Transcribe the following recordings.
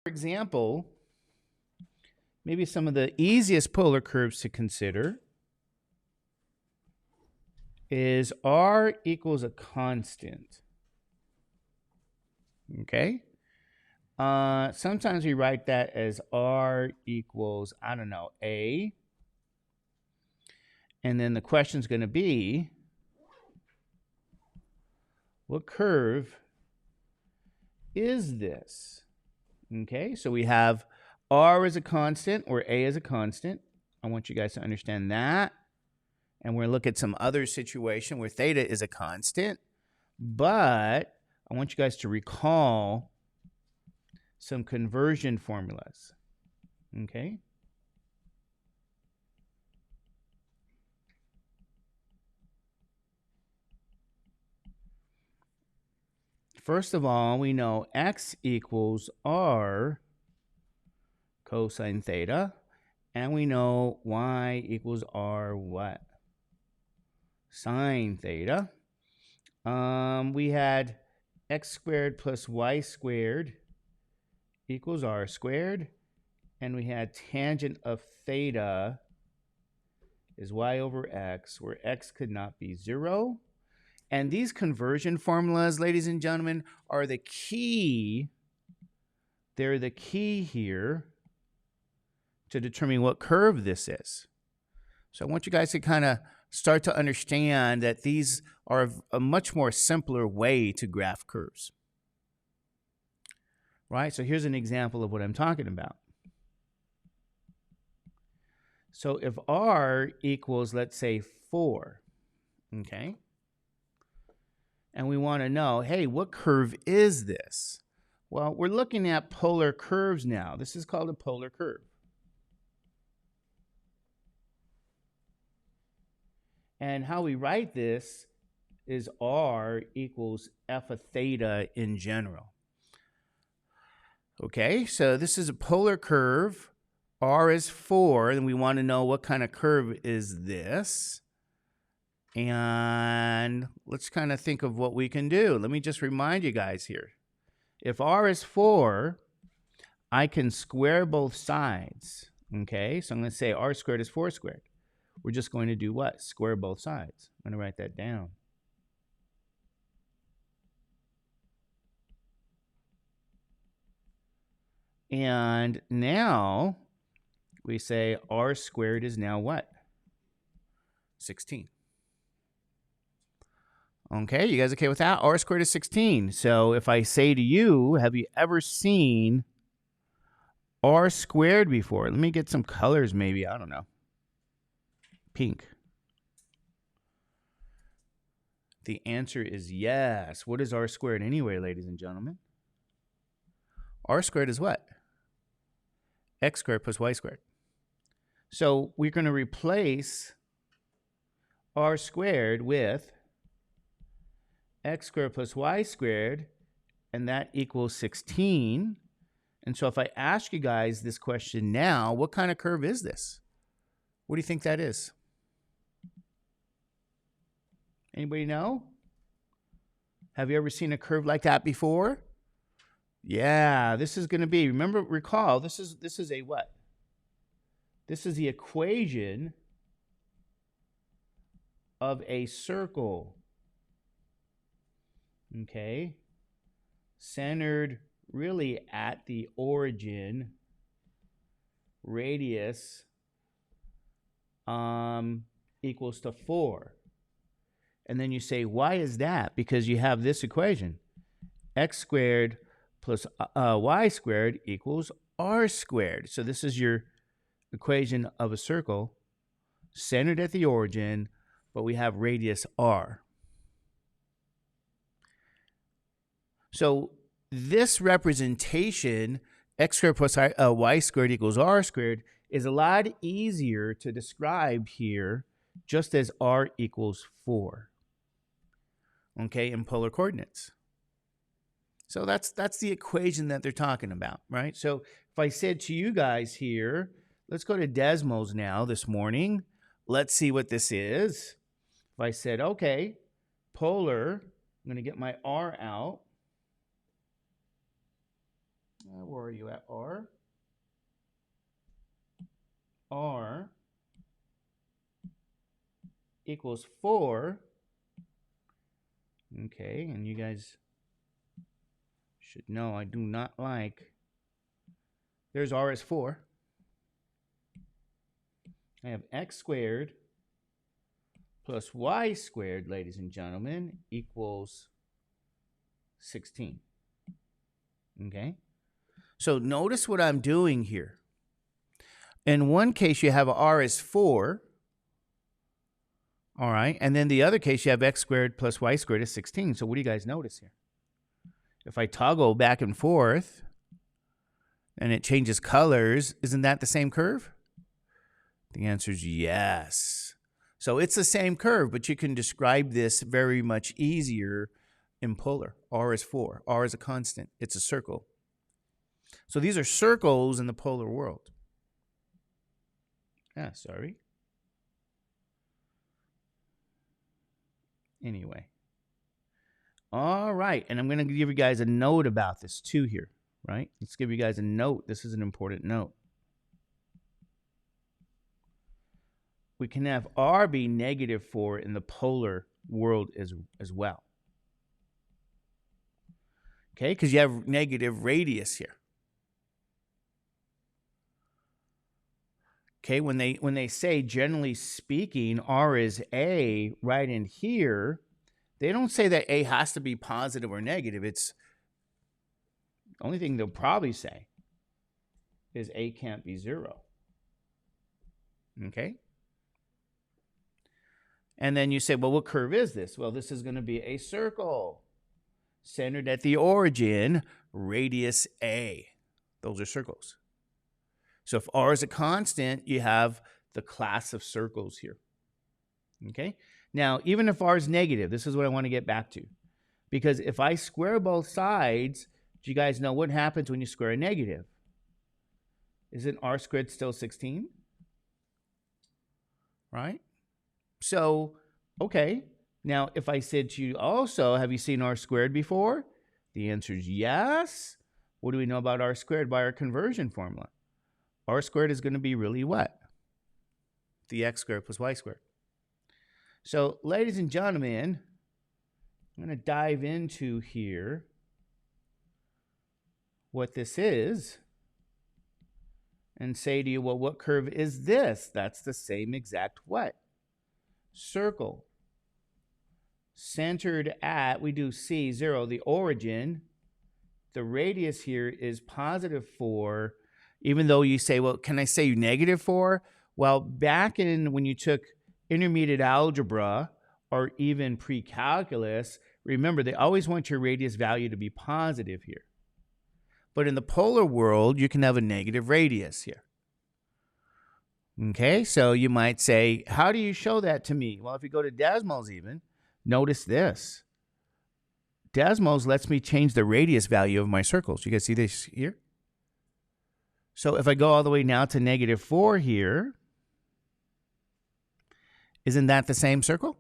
For example, maybe some of the easiest polar curves to consider is r equals a constant. Okay? Sometimes we write that as r equals, I don't know, a. And then the question's going to be, what curve is this? Okay, so we have r as a constant or a as a constant. I want you guys to understand that. And we're going to look at some other situation where theta is a constant. But I want you guys to recall some conversion formulas. Okay? First of all, we know x equals r cosine theta. And we know y equals r what? Sine theta. We had x squared plus y squared equals r squared. And we had tangent of theta is y over x, where x could not be 0. And these conversion formulas, ladies and gentlemen, are the key. They're the key here to determine what curve this is. So I want you guys to kind of start to understand that these are a much more simpler way to graph curves. Right? So here's an example of what I'm talking about. So if r equals, let's say, 4, okay? And we want to know, hey, what curve is this? Well, we're looking at polar curves now. This is called a polar curve. And how we write this is r equals f of theta in general. Okay, so this is a polar curve. R is 4, and we want to know what kind of curve is this. And let's kind of think of what we can do. Let me just remind you guys here. If r is 4, I can square both sides. Okay, so I'm going to say r squared is 4 squared. We're just going to do what? Square both sides. I'm going to write that down. And now we say r squared is now what? 16. Okay, you guys okay with that? R squared is 16. So if I say to you, have you ever seen r squared before? Let me get some colors maybe. I don't know. Pink. The answer is yes. What is r squared anyway, ladies and gentlemen? R squared is what? X squared plus y squared. So we're going to replace r squared with x squared plus y squared, and that equals 16. And so if I ask you guys this question now, what kind of curve is this? What do you think that is? Anybody know? Have you ever seen a curve like that before? Yeah, this is going to be, recall, this is a what? This is the equation of a circle. Okay? Centered really at the origin, radius equals to 4. And then you say, why is that? Because you have this equation. X squared plus y squared equals r squared. So this is your equation of a circle centered at the origin, but we have radius r. So this representation, x squared plus y squared equals r squared, is a lot easier to describe here just as r equals 4, okay, in polar coordinates. So that's the equation that they're talking about, right? So if I said to you guys here, let's go to Desmos now this morning. Let's see what this is. If I said, okay, polar, I'm going to get my r out. We're are you at, R? R equals 4. Okay, and you guys should know I do not like, there's R is 4. I have x squared plus y squared, ladies and gentlemen, equals 16. Okay? So notice what I'm doing here. In one case, you have R is 4. All right. And then the other case, you have x squared plus y squared is 16. So what do you guys notice here? If I toggle back and forth and it changes colors, isn't that the same curve? The answer is yes. So it's the same curve, but you can describe this very much easier in polar. R is 4. R is a constant. It's a circle. So these are circles in the polar world. Sorry. Anyway. All right. And I'm going to give you guys a note about this too here, right? Let's give you guys a note. This is an important note. We can have R be negative 4 in the polar world as well. Okay, because you have negative radius here. Okay, when they say, generally speaking, R is A right in here, they don't say that A has to be positive or negative. It's the only thing they'll probably say is A can't be 0. Okay? And then you say, well, what curve is this? Well, this is going to be a circle centered at the origin, radius A. Those are circles. So if R is a constant, you have the class of circles here. Okay? Now, even if R is negative, this is what I want to get back to. Because if I square both sides, do you guys know what happens when you square a negative? Isn't R squared still 16? Right? So, okay. Now, if I said to you also, have you seen R squared before? The answer is yes. What do we know about R squared by our conversion formula? R squared is going to be really what? The x squared plus y squared. So, ladies and gentlemen, I'm going to dive into here what this is and say to you, well, what curve is this? That's the same exact what? Circle. Centered at, we do C, 0, the origin. The radius here is positive 4. Even though you say, well, can I say negative 4? Well, back in when you took intermediate algebra or even pre-calculus, remember, they always want your radius value to be positive here. But in the polar world, you can have a negative radius here. Okay, so you might say, how do you show that to me? Well, if you go to Desmos even, notice this. Desmos lets me change the radius value of my circles. You guys see this here? So if I go all the way now to negative 4 here, isn't that the same circle?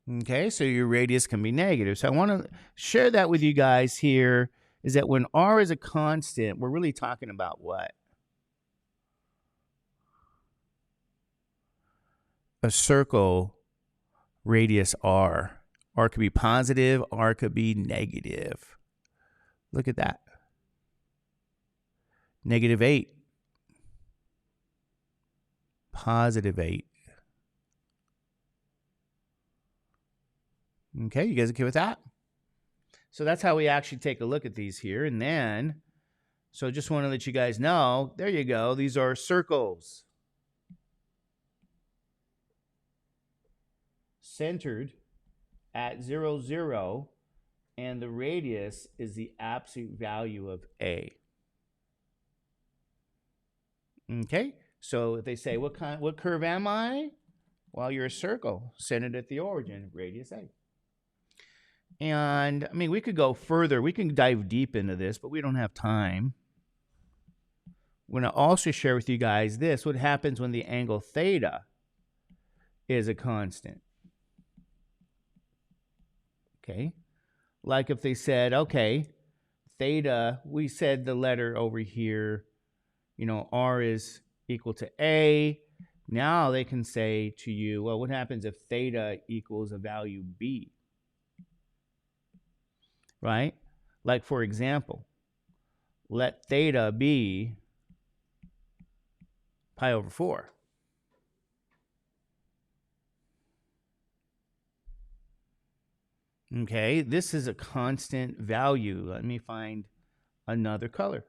Okay, so your radius can be negative. So I want to share that with you guys here, is that when R is a constant, we're really talking about what? A circle radius R. R could be positive, R could be negative. Look at that. Negative 8. Positive 8. Okay, you guys okay with that? So that's how we actually take a look at these here. And then, so just want to let you guys know, there you go. These are circles. Centered at 0, 0, and the radius is the absolute value of A. Okay, so if they say, what curve am I? Well, you're a circle centered at the origin, radius A. And I mean, we could go further. We can dive deep into this, but we don't have time. I'm going to also share with you guys this, what happens when the angle theta is a constant. Okay, Like if they said, okay, theta, we said the letter over here, R is equal to A. Now they can say to you, well, what happens if theta equals a value B? Right? Like, for example, let theta be pi over 4. Okay, this is a constant value. Let me find another color.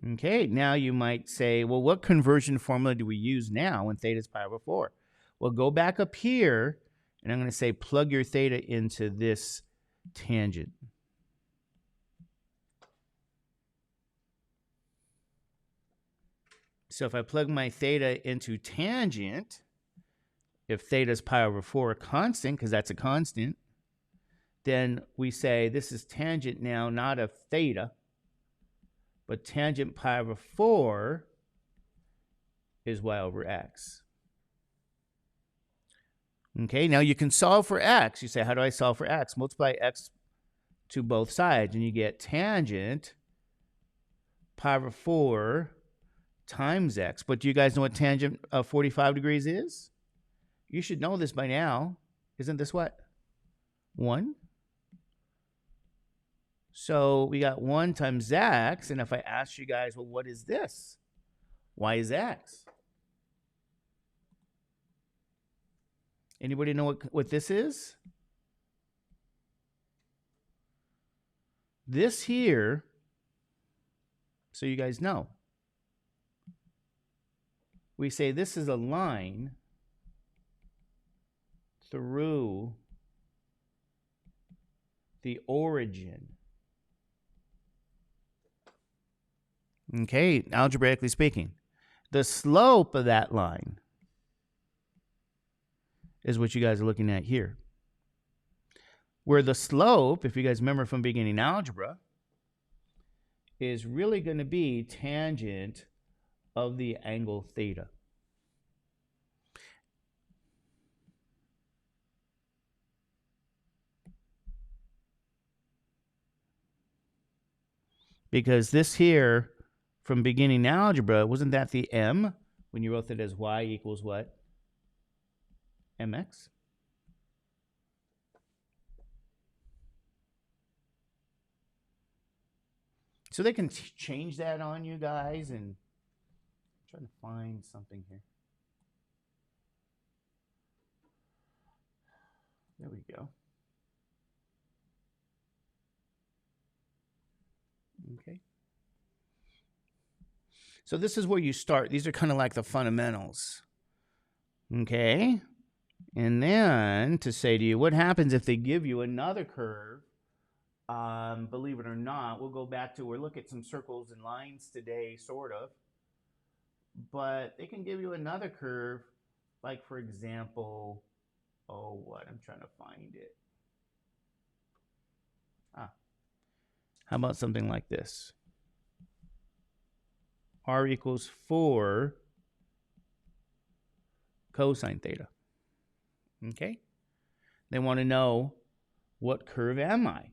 Okay, now you might say, well, what conversion formula do we use now when theta is pi over 4? Well, go back up here, and I'm going to say plug your theta into this tangent. So if I plug my theta into tangent, if theta is pi over 4 constant, because that's a constant, then we say this is tangent now, not of theta, but tangent pi over 4 is y over x. Okay, now you can solve for x. You say, how do I solve for x? Multiply x to both sides, and you get tangent pi over 4 times x. But do you guys know what tangent of 45 degrees is? You should know this by now. Isn't this what? 1? So we got 1 times x, and if I ask you guys, well, what is this? Y is x. Anybody know what this is? This here, so you guys know, we say this is a line through the origin. Okay, algebraically speaking, the slope of that line is what you guys are looking at here. Where the slope, if you guys remember from beginning algebra, is really going to be tangent of the angle theta. Because this here, from beginning algebra, wasn't that the m when you wrote it as y equals what? Mx? So they can change that on you guys, and I'm trying to find something here. There we go. Okay. So this is where you start. These are kind of like the fundamentals. Okay. And then to say to you, what happens if they give you another curve? Believe it or not, we'll go back to, we'll look at some circles and lines today, sort of. But they can give you another curve, like, for example, I'm trying to find it. How about something like this? R equals 4 cosine theta. Okay? They want to know, what curve am I?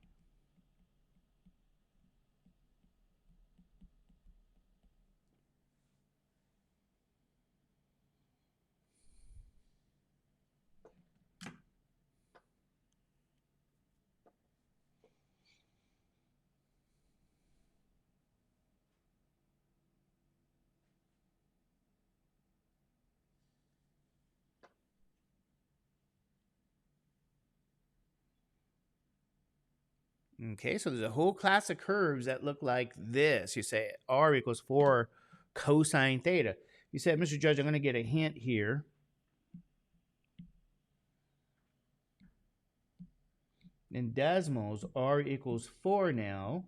Okay, so there's a whole class of curves that look like this. You say R equals 4 cosine theta. You said, Mr. Judge, I'm going to get a hint here. In decimals, R equals 4 now.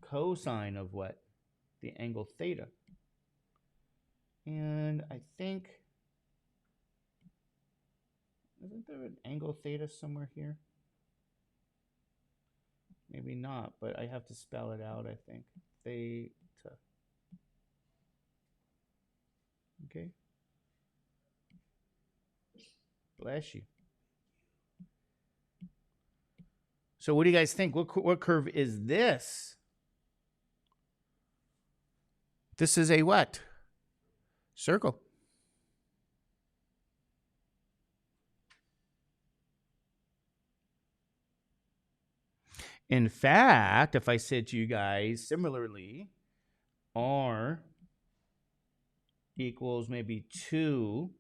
Cosine of what? The angle theta. And I think, isn't there an angle theta somewhere here? Maybe not, but I have to spell it out, I think. Theta. Okay. Bless you. So what do you guys think? What curve is this? This is a what? Circle. In fact, if I said to you guys similarly, R equals maybe 2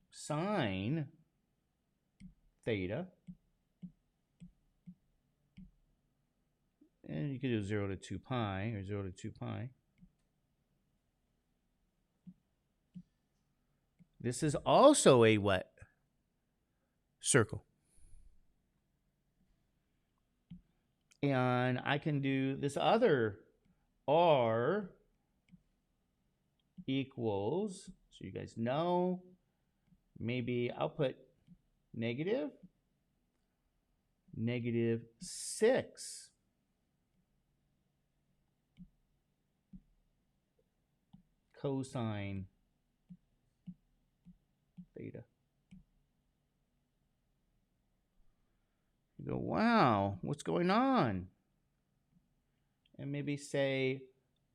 sine theta, and you could do 0 to 2 pi or 0 to 2 pi. This is also a what? Circle. And I can do this other R equals, so you guys know, maybe I'll put negative 6 cosine theta. You go, wow, what's going on? And maybe say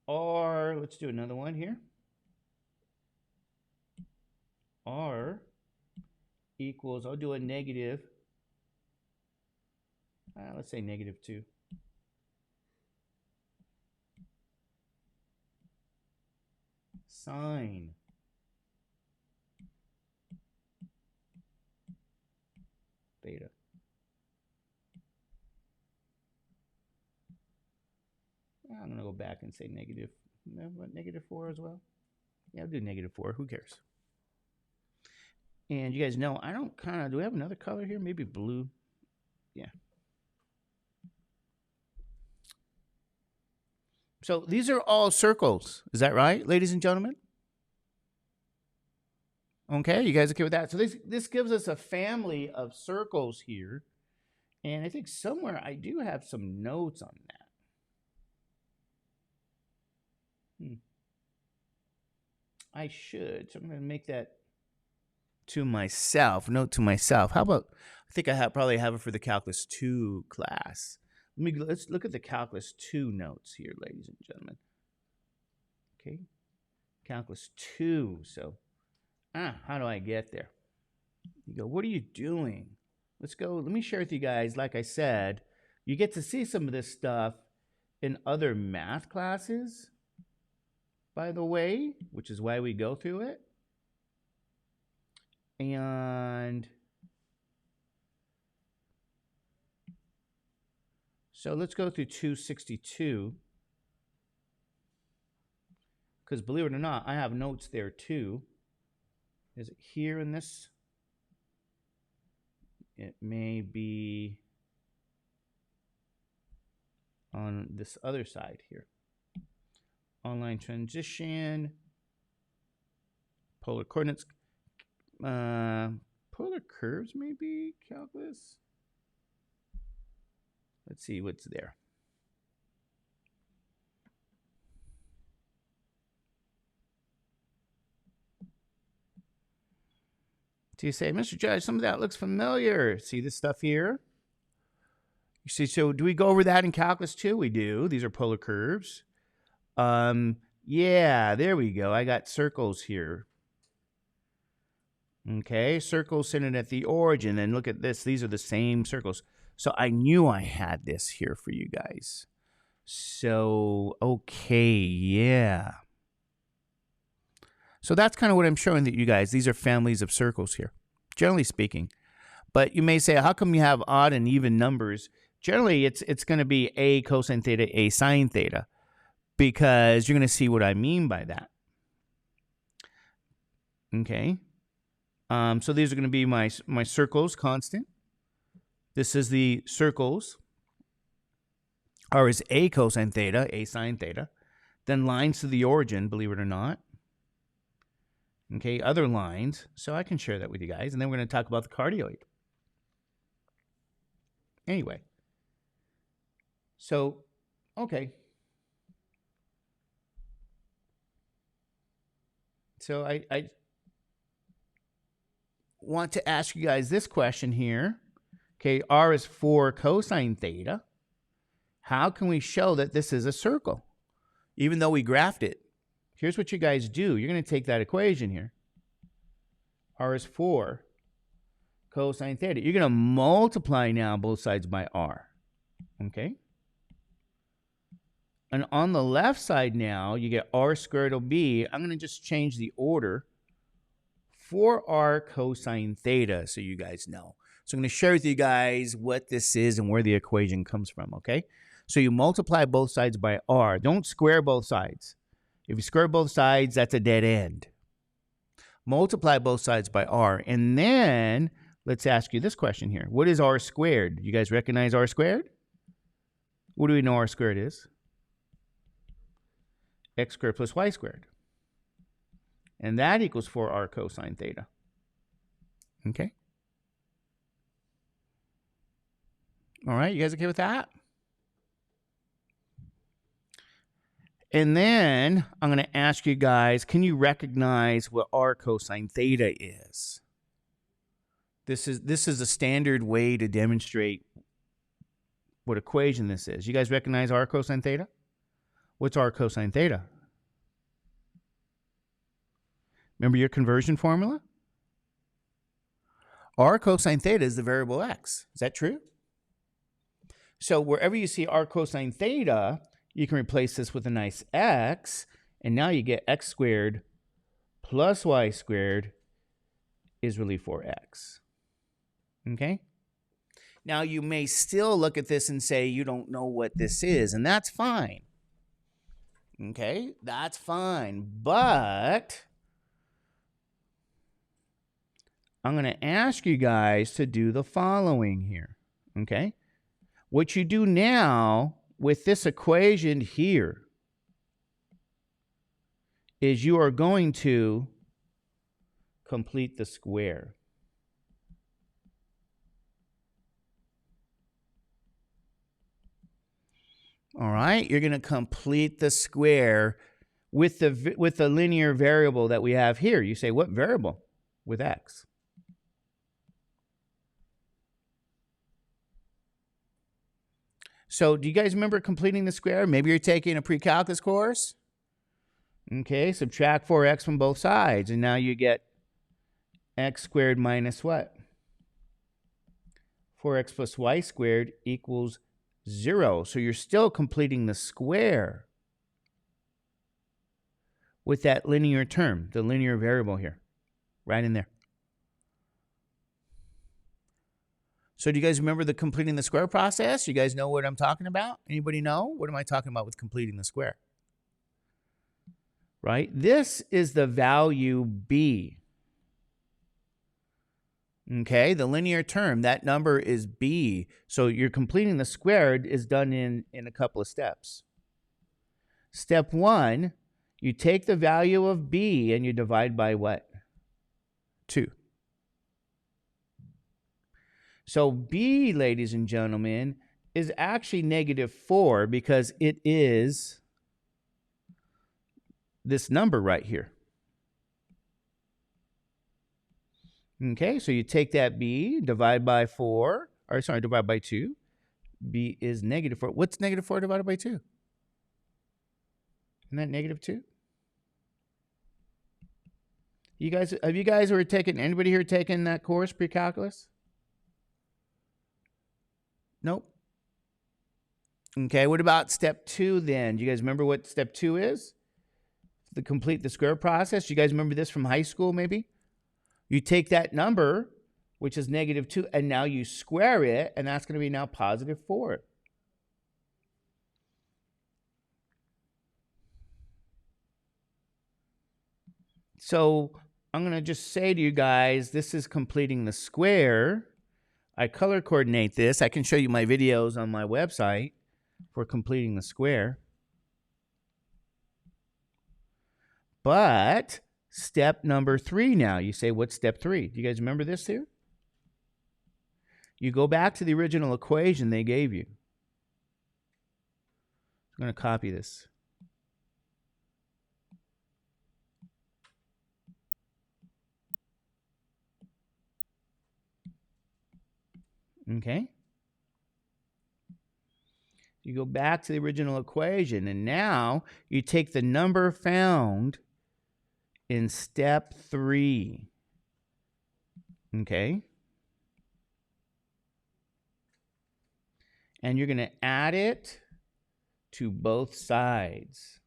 R, let's do another one here. R equals, I'll do a negative, let's say negative 2. Sine theta. I'm going to go back and say negative, what, negative 4 as well? Yeah, I'll do negative 4. Who cares? And you guys know, I don't kind of, do we have another color here? Maybe blue. Yeah. So these are all circles. Is that right, ladies and gentlemen? Okay, you guys okay with that? So this gives us a family of circles here. And I think somewhere I do have some notes on that. I should. So I'm going to make that to myself. Note to myself. How about, I think I probably have it for the Calculus 2 class. Let's look at the Calculus 2 notes here, ladies and gentlemen. Okay. Calculus 2. So, how do I get there? You go, what are you doing? Let's go. Let me share with you guys, like I said, you get to see some of this stuff in other math classes, by the way, which is why we go through it. And so let's go through 262. Because believe it or not, I have notes there too. Is it here in this? It may be on this other side here. Online transition, polar coordinates, polar curves maybe, calculus. Let's see what's there. So you say, Mr. Judge, some of that looks familiar. See this stuff here? You see, so do we go over that in calculus too? We do. These are polar curves. Yeah, there we go. I got circles here. Okay, circles centered at the origin. And look at this. These are the same circles. So I knew I had this here for you guys. So, okay, yeah. So that's kind of what I'm showing that you guys. These are families of circles here, generally speaking. But you may say, how come you have odd and even numbers? Generally, it's going to be a cosine theta, a sine theta, because you're going to see what I mean by that. Okay. So these are going to be my circles, constant. This is the circles. R is a cosine theta, a sine theta. Then lines to the origin, believe it or not. Okay, other lines. So I can share that with you guys. And then we're going to talk about the cardioid. Anyway. So, okay. So I want to ask you guys this question here. Okay, r is 4 cosine theta. How can we show that this is a circle, even though we graphed it? Here's what you guys do. You're going to take that equation here. R is 4 cosine theta. You're going to multiply now both sides by r. Okay? And on the left side now, you get r squared will be, I'm going to just change the order, 4r cosine theta so you guys know. So I'm going to share with you guys what this is and where the equation comes from, okay? So you multiply both sides by r. Don't square both sides. If you square both sides, that's a dead end. Multiply both sides by r. And then let's ask you this question here. What is r squared? You guys recognize r squared? What do we know r squared is? X squared plus y squared. And that equals 4r cosine theta. Okay? All right, you guys okay with that? And then I'm going to ask you guys, can you recognize what r cosine theta is? This is a standard way to demonstrate what equation this is. You guys recognize r cosine theta? What's r cosine theta? Remember your conversion formula? R cosine theta is the variable x. Is that true? So wherever you see r cosine theta, you can replace this with a nice x, and now you get x squared plus y squared is really 4x. Okay? Now you may still look at this and say you don't know what this is, and that's fine. Okay? That's fine. But I'm going to ask you guys to do the following here. Okay? What you do now with this equation here is you are going to complete the square. All right, you're going to complete the square with the linear variable that we have here. You say, what variable? With x. So do you guys remember completing the square? Maybe you're taking a pre-calculus course. Okay, subtract 4x from both sides, and now you get x squared minus what? 4x plus y squared equals 0. So you're still completing the square with that linear term, the linear variable here, right in there. So do you guys remember the completing the square process? You guys know what I'm talking about? Anybody know? What am I talking about with completing the square? Right? This is the value b. Okay, the linear term, that number is b. So you're completing the squared is done in a couple of steps. Step 1, you take the value of b and you divide by what? 2. So b, ladies and gentlemen, is actually -4 because it is this number right here. Okay, so you take that b, divide by 4, or sorry, divide by 2. B is -4. What's -4 divided by 2? Isn't that -2? You guys, have you guys ever taken, anybody here taken that course, pre-calculus? Nope. Okay, what about step 2 then? Do you guys remember what step 2 is? To complete the square process. You guys remember this from high school maybe? You take that number, which is -2, and now you square it, and that's going to be now +4. So I'm going to just say to you guys, this is completing the square. I color coordinate this. I can show you my videos on my website for completing the square. But step number 3 now. You say, what's step 3? Do you guys remember this here? You go back to the original equation they gave you. I'm going to copy this. Okay? You go back to the original equation, and now you take the number found in step 3. Okay? And you're going to add it to both sides.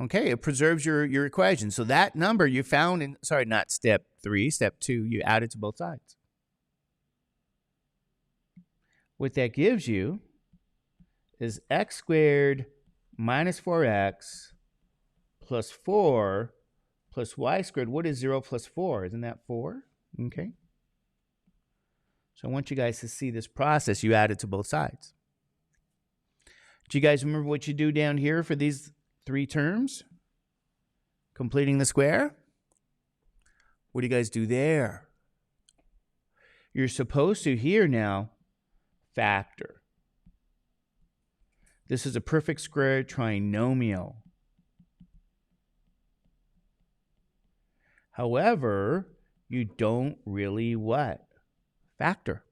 Okay, it preserves your equation. So that number you found in, sorry, not step 3, step 2, you add it to both sides. What that gives you is x squared minus 4x plus 4 plus y squared. What is 0 plus 4? Isn't that 4? Okay. So I want you guys to see this process. You add it to both sides. Do you guys remember what you do down here for these 3 terms? Completing the square? What do you guys do there? You're supposed to here now factor. This is a perfect square trinomial. However, you don't really what? Factor.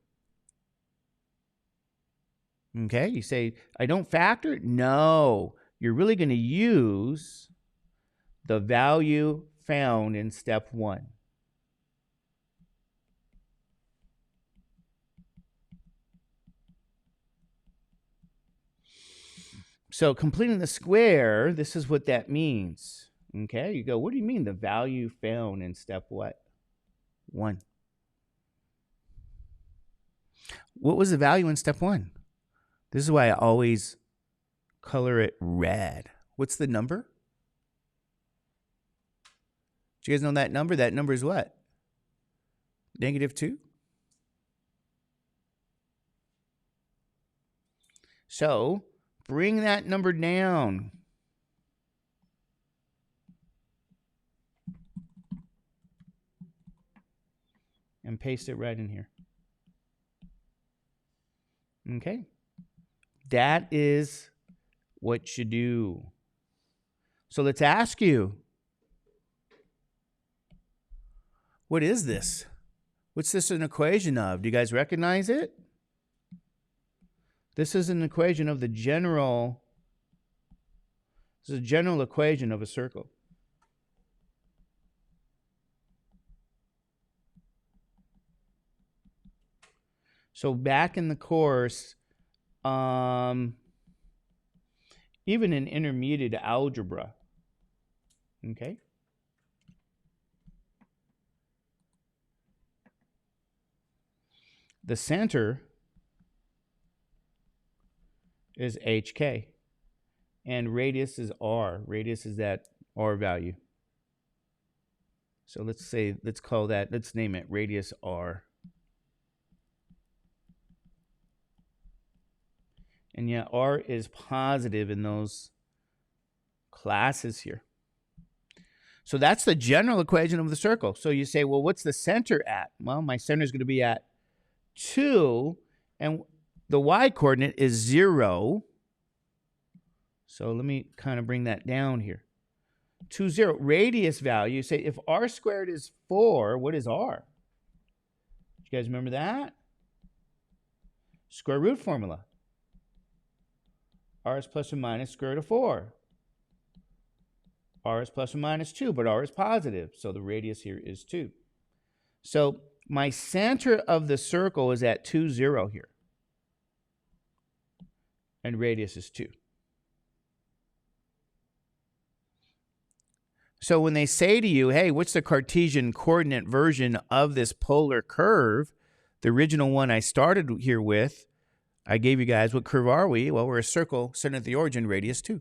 Okay, you say, I don't factor? No, you're really going to use the value found in step 1. So completing the square, this is what that means. Okay, you go, what do you mean the value found in step what? 1. What was the value in step 1? This is why I always color it red. What's the number? Do you guys know that number? That number is what? -2? So bring that number down. And paste it right in here. Okay. That is what you do. So let's ask you, what is this? What's this an equation of? Do you guys recognize it? This is an equation of the general, this is a general equation of a circle. So back in the course, even in intermediate algebra, okay? The center is HK, and radius is R. Radius is that R value. So let's call that, let's name it radius R. And yeah, R is positive in those classes here. So that's the general equation of the circle. So you say, well, what's the center at? Well, my center is going to be at 2, and the y-coordinate is 0. So let me kind of bring that down here. 2, 0. Radius value, say if r squared is 4, what is r? You guys remember that? Square root formula. R is plus or minus square root of 4. R is plus or minus 2, but R is positive, so the radius here is 2. So my center of the circle is at 2, 0 here. And radius is 2. So when they say to you, hey, what's the Cartesian coordinate version of this polar curve? The original one I started here with, I gave you guys, what curve are we? Well, we're a circle, center at the origin, radius 2.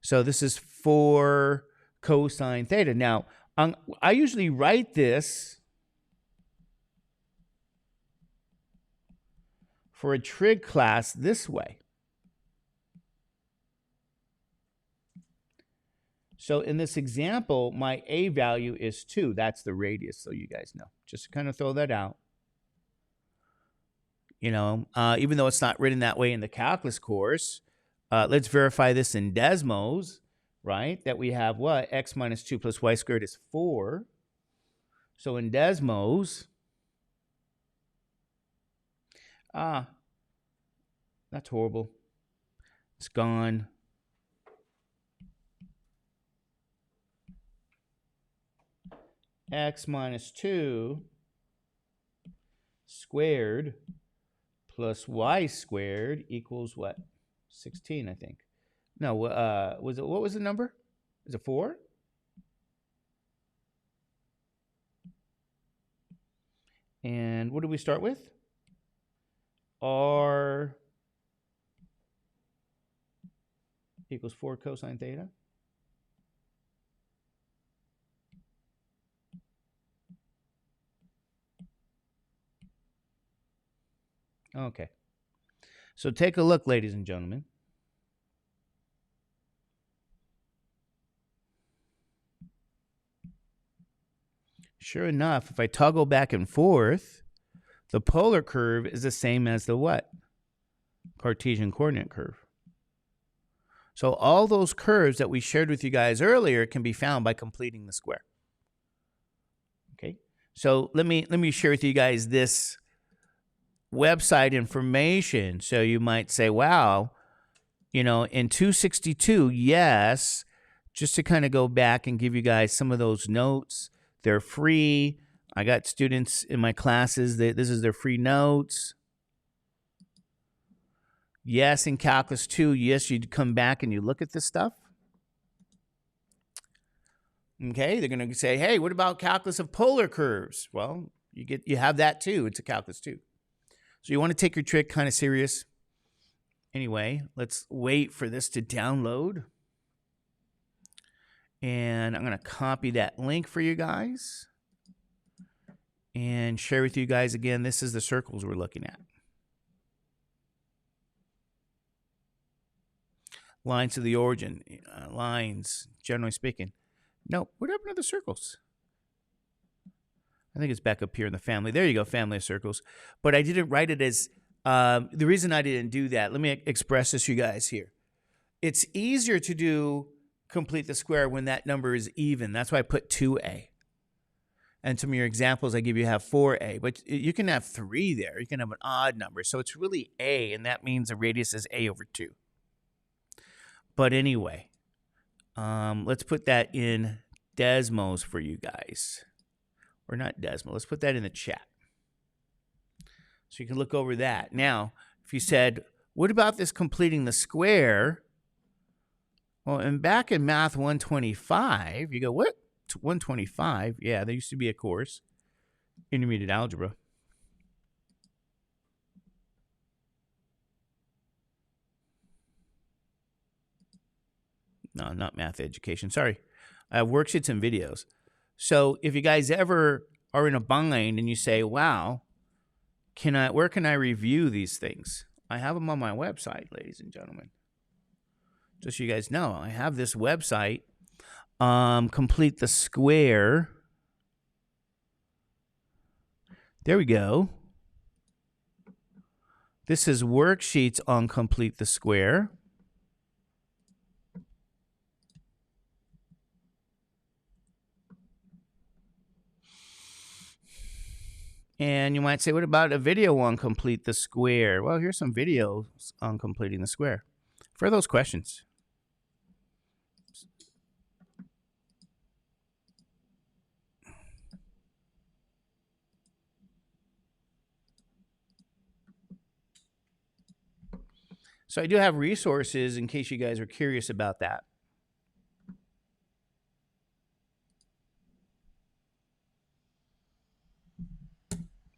So this is 4 cosine theta. Now, I usually write this for a trig class this way. So in this example, my A value is 2. That's the radius, so you guys know. Just to kind of throw that out. You know, even though it's not written that way in the calculus course, let's verify this in Desmos, right? That we have what? X minus 2 plus y squared is 4. So in Desmos, Ah, that's horrible. It's gone. X minus 2 squared plus y squared equals what? 16, I think. No, what was the number? Is it 4? And what do we start with? R equals 4 cosine theta. Okay. So take a look, ladies and gentlemen. Sure enough, if I toggle back and forth, the polar curve is the same as the what? Cartesian coordinate curve. So all those curves that we shared with you guys earlier can be found by completing the square. Okay. So let me share with you guys this website information. So you might say, wow, you know, in 262, yes, just to kind of go back and give you guys some of those notes. They're free. I got students in my classes that this is their free notes. Yes, in Calculus 2, yes, you'd come back and you look at this stuff. Okay, they're going to say, hey, what about calculus of polar curves? Well, you have that too. It's a Calculus 2. So you want to take your trick kind of serious. Anyway, let's wait for this to download. And I'm going to copy that link for you guys and share with you guys again. This is the circles we're looking at. Lines to the origin, lines, generally speaking. No, what happened to the circles? I think it's back up here in the family. There you go, family of circles. But I didn't write it as, the reason I didn't do that, let me express this to you guys here. It's easier to complete the square when that number is even. That's why I put 2a. And some of your examples I give you have 4a. But you can have 3 there. You can have an odd number. So it's really a, and that means the radius is a over 2. But anyway, let's put that in Desmos for you guys. Or not Desmo. Let's put that in the chat. So you can look over that. Now, if you said, what about this completing the square? Well, and back in Math 125, you go, what? 125? Yeah, there used to be a course, Intermediate Algebra. No, not Math Education. Sorry. I have worksheets and videos. So if you guys ever are in a bind and you say, wow, where can I review these things? I have them on my website, ladies and gentlemen. Just so you guys know, I have this website, Complete the Square. There we go. This is worksheets on Complete the Square. And you might say, what about a video on Complete the Square? Well, here's some videos on completing the square for those questions. So I do have resources in case you guys are curious about that.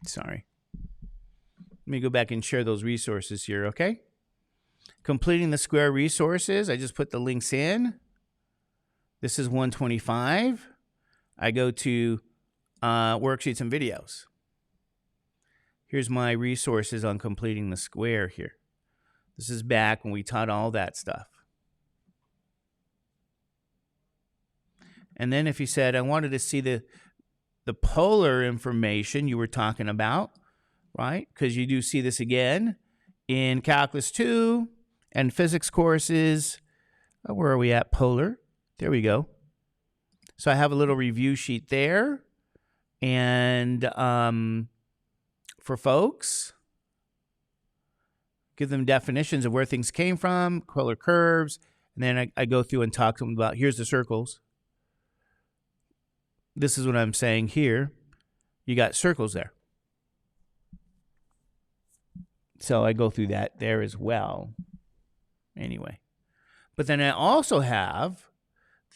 Sorry. Let me go back and share those resources here, okay? Completing the square resources, I just put the links in. This is 125. I go to worksheets and videos. Here's my resources on completing the square here. This is back when we taught all that stuff. And then if you said, I wanted to see the polar information you were talking about, right? Because you do see this again in Calculus 2 and physics courses. Where are we at? Polar. There we go. So I have a little review sheet there. And for folks, give them definitions of where things came from, color curves, and then I go through and talk to them about, here's the circles. This is what I'm saying here. You got circles there. So I go through that there as well. Anyway. But then I also have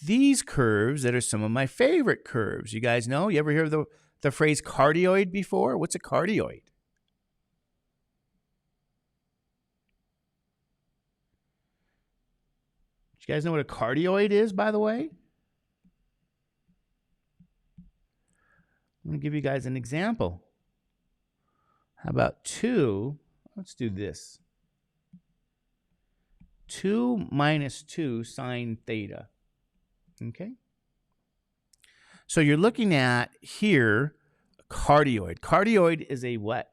these curves that are some of my favorite curves. You guys know? You ever hear the phrase cardioid before? What's a cardioid? You guys know what a cardioid is, by the way? I'm going to give you guys an example. How about 2? Let's do this. 2 minus 2 sine theta. Okay? So you're looking at here a cardioid. Cardioid is a what?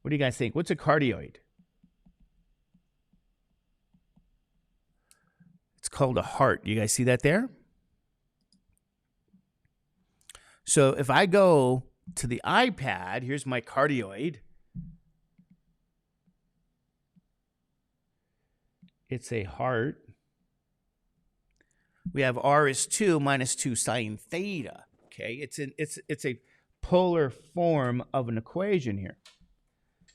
What do you guys think? What's a cardioid? It's called a heart. You guys see that there? So if I go to the iPad, here's my cardioid. It's a heart. We have r is 2 minus 2 sine theta. Okay, it's a polar form of an equation here.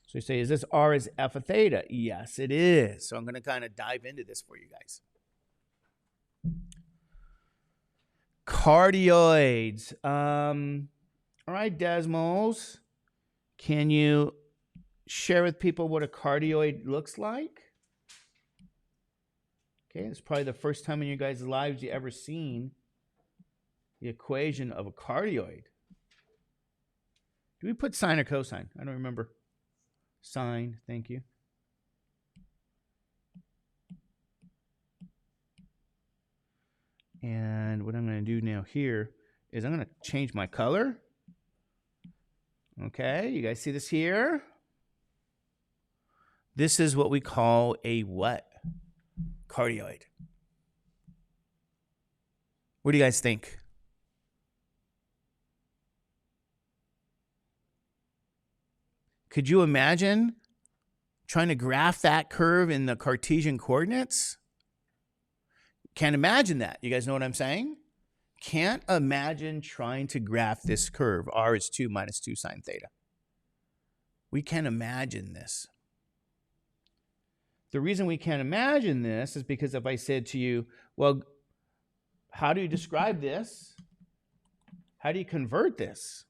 So you say, is this r is f of theta? Yes, it is. So I'm going to kind of dive into this for you guys. Cardioids. All right, Desmos, can you share with people what a cardioid looks like? Okay, it's probably the first time in you guys' lives you ever seen the equation of a cardioid. Do we put sine or cosine? I don't remember. Sine, thank you. And what I'm going to do now here is I'm going to change my color. Okay, you guys see this here? This is what we call a what? Cardioid. What do you guys think? Could you imagine trying to graph that curve in the Cartesian coordinates? Can't imagine that. You guys know what I'm saying? Can't imagine trying to graph this curve. R is 2 minus 2 sine theta. We can't imagine this. The reason we can't imagine this is because if I said to you, well, how do you describe this? How do you convert this?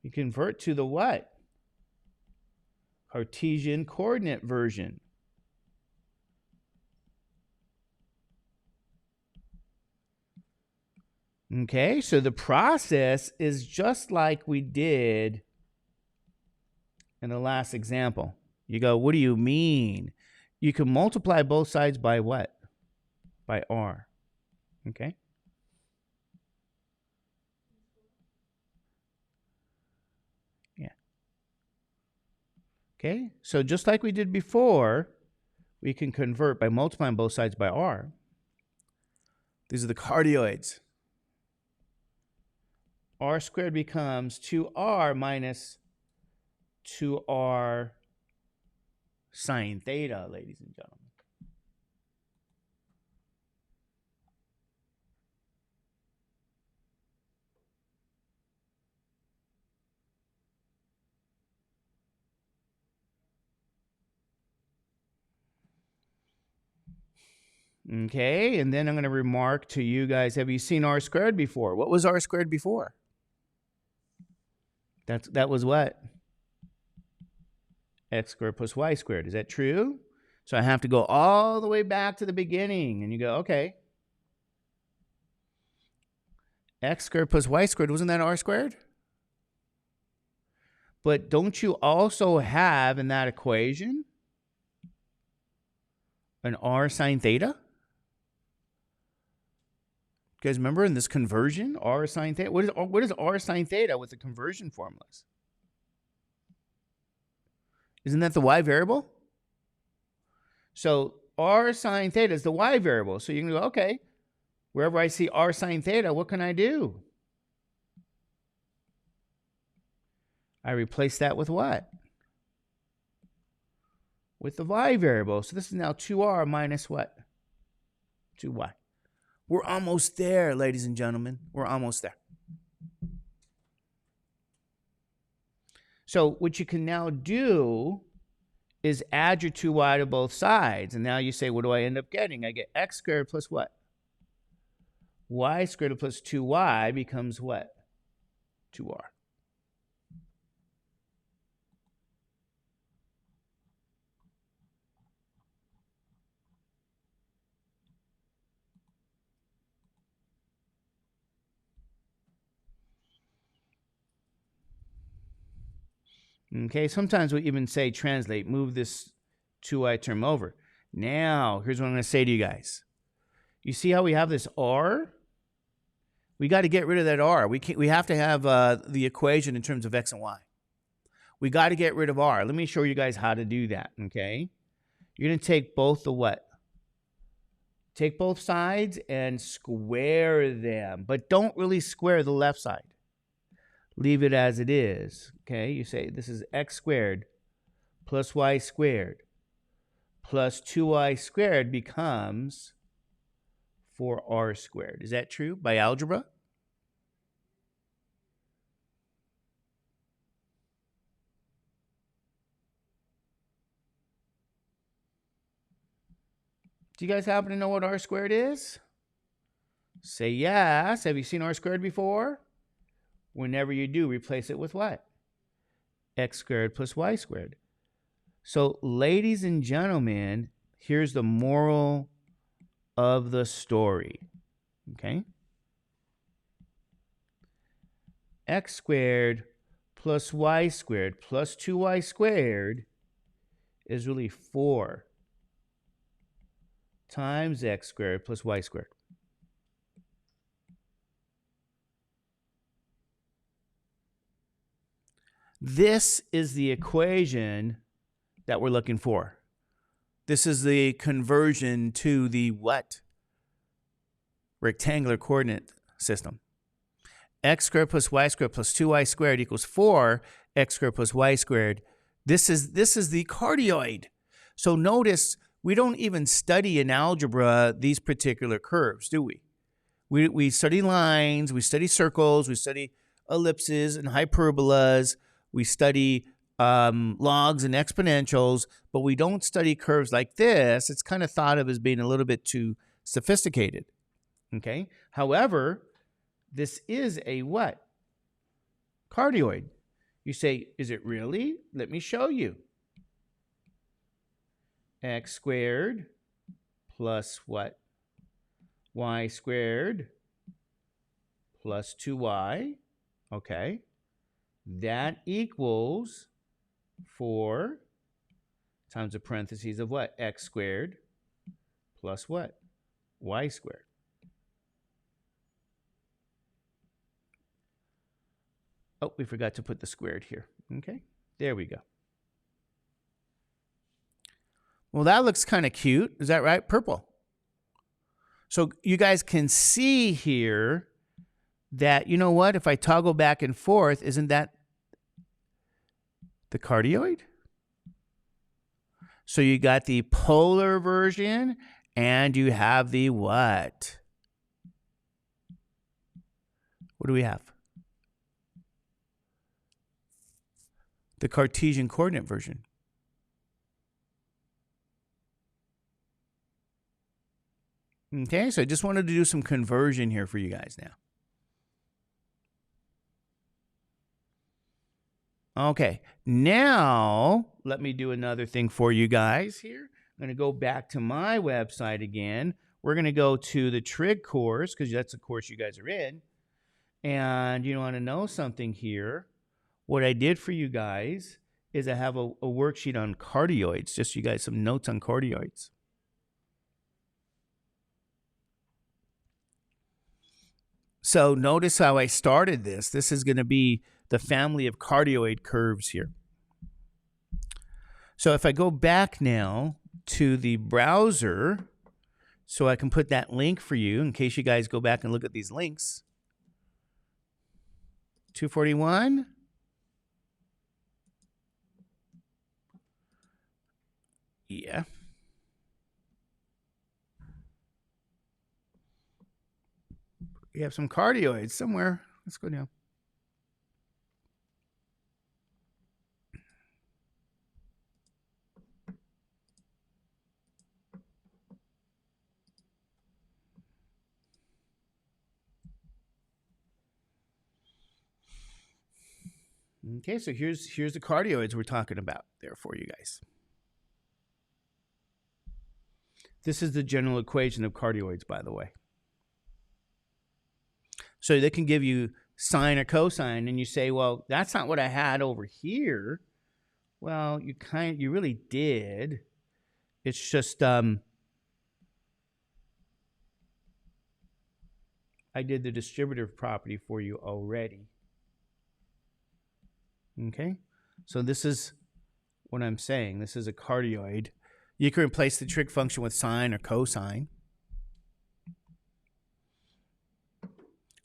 You convert to the what? Cartesian coordinate version. Okay, so the process is just like we did in the last example. You go, what do you mean? You can multiply both sides by what? By r. Okay? Yeah. Okay, so just like we did before, we can convert by multiplying both sides by r. These are the cardioids. R squared becomes 2r minus 2r sine theta, ladies and gentlemen. Okay, and then I'm going to remark to you guys, have you seen r squared before? What was r squared before? That was what? X squared plus y squared. Is that true? So I have to go all the way back to the beginning, and you go, okay. X squared plus y squared, wasn't that r squared? But don't you also have in that equation an r sine theta? You guys remember in this conversion, r sine theta? What is r sine theta with the conversion formulas? Isn't that the y variable? So r sine theta is the y variable. So you can go, okay, wherever I see r sine theta, what can I do? I replace that with what? With the y variable. So this is now 2r minus what? 2y. We're almost there, ladies and gentlemen. We're almost there. So what you can now do is add your 2y to both sides. And now you say, what do I end up getting? I get x squared plus what? Y squared plus 2y becomes what? 2r. Okay, sometimes we even say translate, move this 2y term over. Now, here's what I'm going to say to you guys. You see how we have this r? We got to get rid of that r. We have to have the equation in terms of x and y. We got to get rid of r. Let me show you guys how to do that, okay? You're going to take both the what? Take both sides and square them, but don't really square the left side. Leave it as it is, okay? You say this is x squared plus y squared plus 2y squared becomes 4r squared. Is that true by algebra? Do you guys happen to know what r squared is? Say yes. Have you seen r squared before? Whenever you do, replace it with what? X squared plus y squared. So, ladies and gentlemen, here's the moral of the story. Okay? X squared plus y squared plus 2y squared is really 4 times x squared plus y squared. This is the equation that we're looking for. This is the conversion to the what? Rectangular coordinate system. X squared plus y squared plus 2y squared equals 4 x squared plus y squared. This is the cardioid. So notice we don't even study in algebra these particular curves, do we? We study lines, we study circles, we study ellipses and hyperbolas, we study logs and exponentials, but we don't study curves like this. It's kind of thought of as being a little bit too sophisticated. Okay? However, this is a what? Cardioid. You say, is it really? Let me show you. X squared plus what? Y squared plus 2y. Okay. That equals 4 times the parentheses of what? X squared plus what? Y squared. Oh, we forgot to put the squared here. Okay, there we go. Well, that looks kind of cute. Is that right? Purple. So you guys can see here that, you know what? If I toggle back and forth, isn't that the cardioid? So you got the polar version and you have the what? What do we have? The Cartesian coordinate version. Okay, so I just wanted to do some conversion here for you guys now. Okay, now let me do another thing for you guys here. I'm going to go back to my website again. We're going to go to the trig course because that's the course you guys are in. And you want to know something here. What I did for you guys is I have a worksheet on cardioids, just so you guys some notes on cardioids. So notice how I started this. This is going to be the family of cardioid curves here. So if I go back now to the browser, so I can put that link for you in case you guys go back and look at these links. 241. Yeah. We have some cardioids somewhere. Let's go down. Okay, so here's the cardioids we're talking about there for you guys. This is the general equation of cardioids, by the way. So they can give you sine or cosine, and you say, well, that's not what I had over here. Well, you really did. It's just I did the distributive property for you already. Okay, so this is what I'm saying. This is a cardioid. You can replace the trig function with sine or cosine.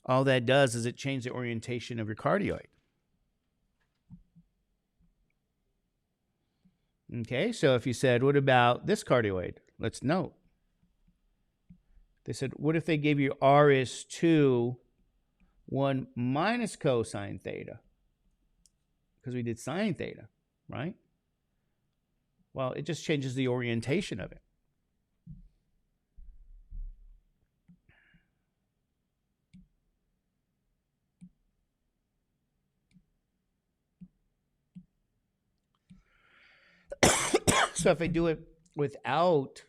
All that does is it changes the orientation of your cardioid. Okay, so if you said, what about this cardioid? Let's note. They said, what if they gave you r is 2, 1 minus cosine theta? Because we did sine theta, right? Well, it just changes the orientation of it. So if I do it without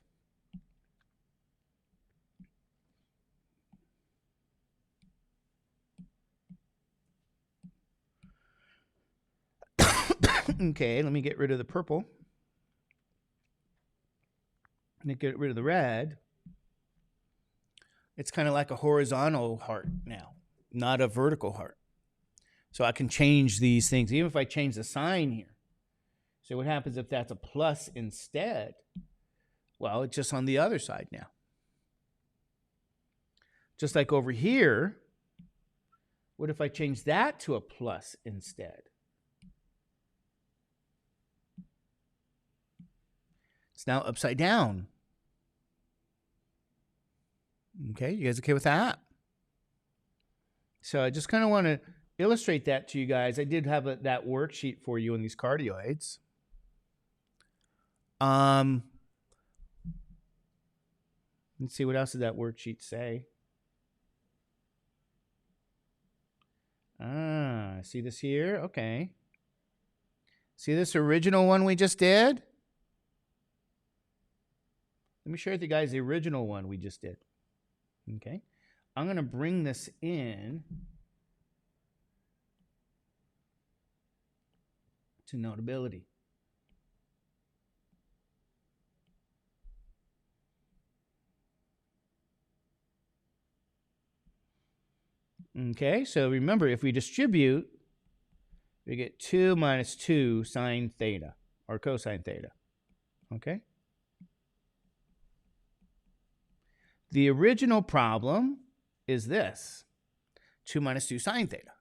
okay, let me get rid of the purple. Let me get rid of the red. It's kind of like a horizontal heart now, not a vertical heart. So I can change these things, even if I change the sign here. So what happens if that's a plus instead? Well, it's just on the other side now. Just like over here, what if I change that to a plus instead? It's now upside down. Okay, you guys okay with that? So I just kind of want to illustrate that to you guys. I did have that worksheet for you on these cardioids. Let's see, what else did that worksheet say? See this here? Okay. See this original one we just did? Let me share with you guys the original one we just did. Okay. I'm going to bring this in to Notability. Okay, so remember, if we distribute, we get 2 minus 2 sine theta, or cosine theta. Okay? The original problem is this, 2 minus 2 sine theta.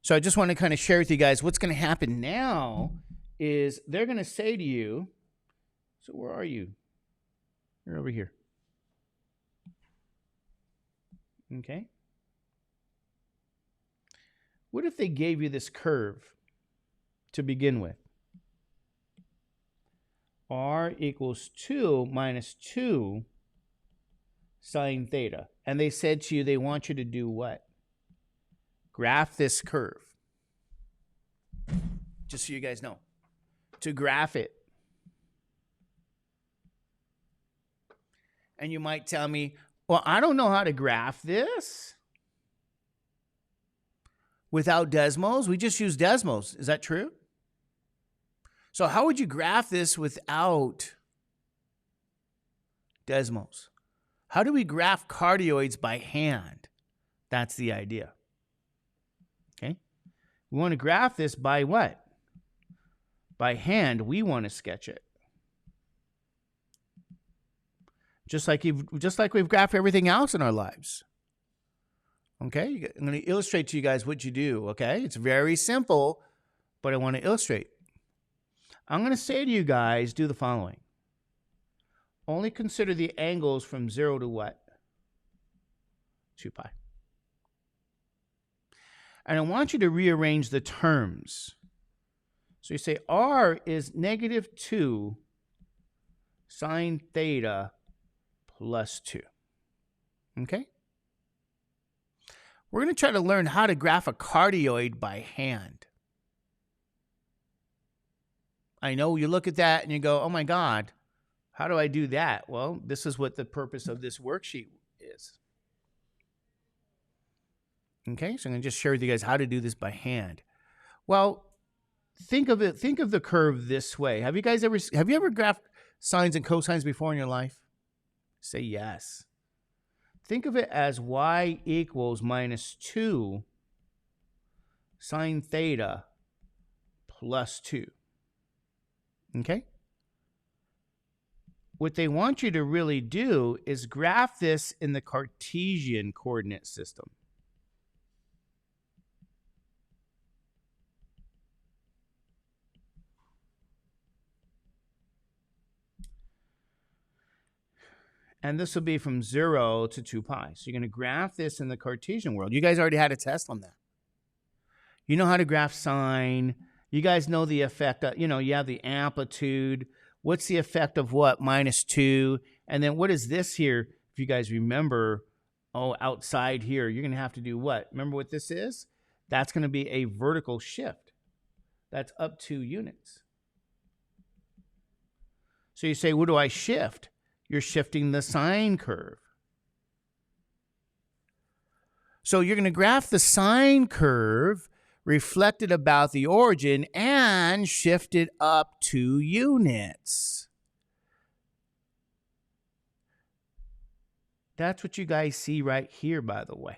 So I just want to kind of share with you guys what's going to happen now is they're going to say to you, so where are you? You're over here. Okay. What if they gave you this curve to begin with? R equals 2 minus 2 sine theta. And they said to you they want you to do what? Graph this curve. Just so you guys know. To graph it. And you might tell me, well, I don't know how to graph this without Desmos. We just use Desmos. Is that true? So how would you graph this without Desmos? How do we graph cardioids by hand? That's the idea. Okay? We want to graph this by what? By hand, we want to sketch it. Just like we've graphed everything else in our lives. Okay? I'm going to illustrate to you guys what you do, okay? It's very simple, but I want to illustrate. I'm going to say to you guys, do the following. Only consider the angles from 0 to what? 2 pi. And I want you to rearrange the terms. So you say r is negative 2 sine theta plus 2. Okay? We're going to try to learn how to graph a cardioid by hand. I know you look at that and you go, oh my God, how do I do that? Well, this is what the purpose of this worksheet is. Okay, so I'm going to just share with you guys how to do this by hand. Well, think of the curve this way. Have you ever graphed sines and cosines before in your life? Say yes. Think of it as y equals minus 2 sine theta plus 2. Okay? What they want you to really do is graph this in the Cartesian coordinate system. And this will be from 0 to 2 pi. So you're going to graph this in the Cartesian world. You guys already had a test on that. You know how to graph sine. You guys know the effect of, you have the amplitude. What's the effect of what? Minus 2. And then what is this here? If you guys remember, outside here, you're going to have to do what? Remember what this is? That's going to be a vertical shift. That's up 2 units. So you say, what do I shift? You're shifting the sine curve. So you're going to graph the sine curve reflected about the origin and shift it up 2 units. That's what you guys see right here, by the way.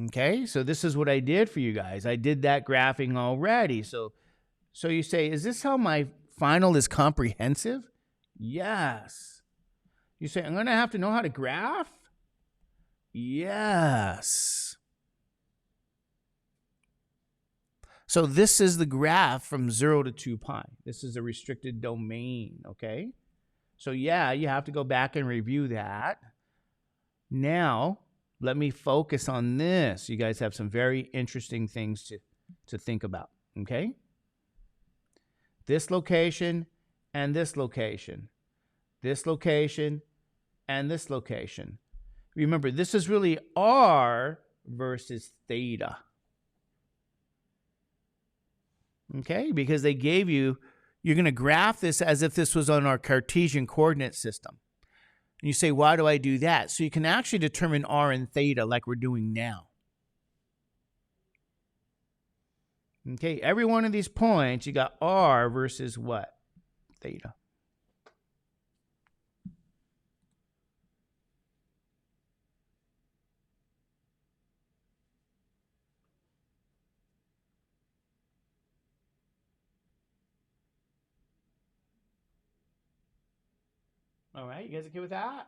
Okay, so this is what I did for you guys. I did that graphing already. So you say, is this how my final is comprehensive? Yes. You say, I'm going to have to know how to graph? Yes. So this is the graph from 0 to 2 pi. This is a restricted domain, okay? So yeah, you have to go back and review that. Now, let me focus on this. You guys have some very interesting things to think about, okay? This location and this location. This location and this location. Remember, this is really r versus theta. Okay, because they gave you, you're going to graph this as if this was on our Cartesian coordinate system. And you say, why do I do that? So you can actually determine r and theta like we're doing now. Okay, every one of these points, you got r versus what? Theta. All right, you guys okay with that?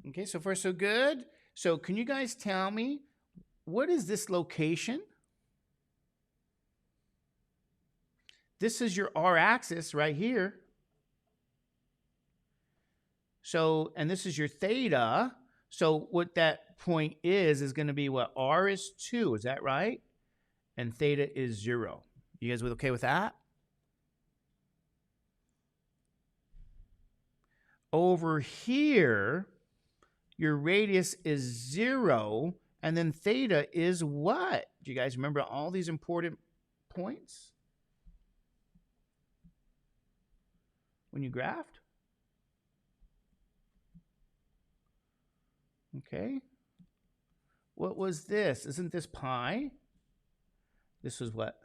Okay, so far so good. So can you guys tell me, what is this location? This is your r-axis right here. So, and this is your theta. So what that point is going to be what? R is 2, is that right? And theta is 0. You guys okay with that? Over here, your radius is 0, and then theta is what? Do you guys remember all these important points when you graphed? Okay. What was this? Isn't this pi? This was what?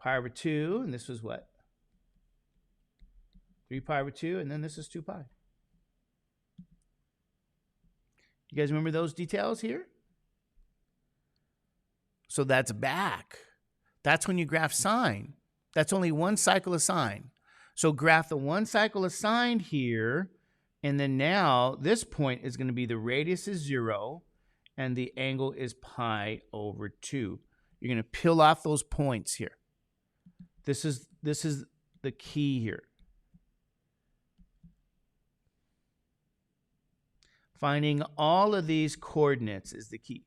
Pi over 2, and this was what? 3 pi over 2, and then this is 2 pi. You guys remember those details here? So that's back. That's when you graph sine. That's only one cycle of sine. So graph the 1 cycle assigned here, and then now this point is going to be the radius is 0, and the angle is pi over 2. You're going to peel off those points here. This is the key here. Finding all of these coordinates is the key.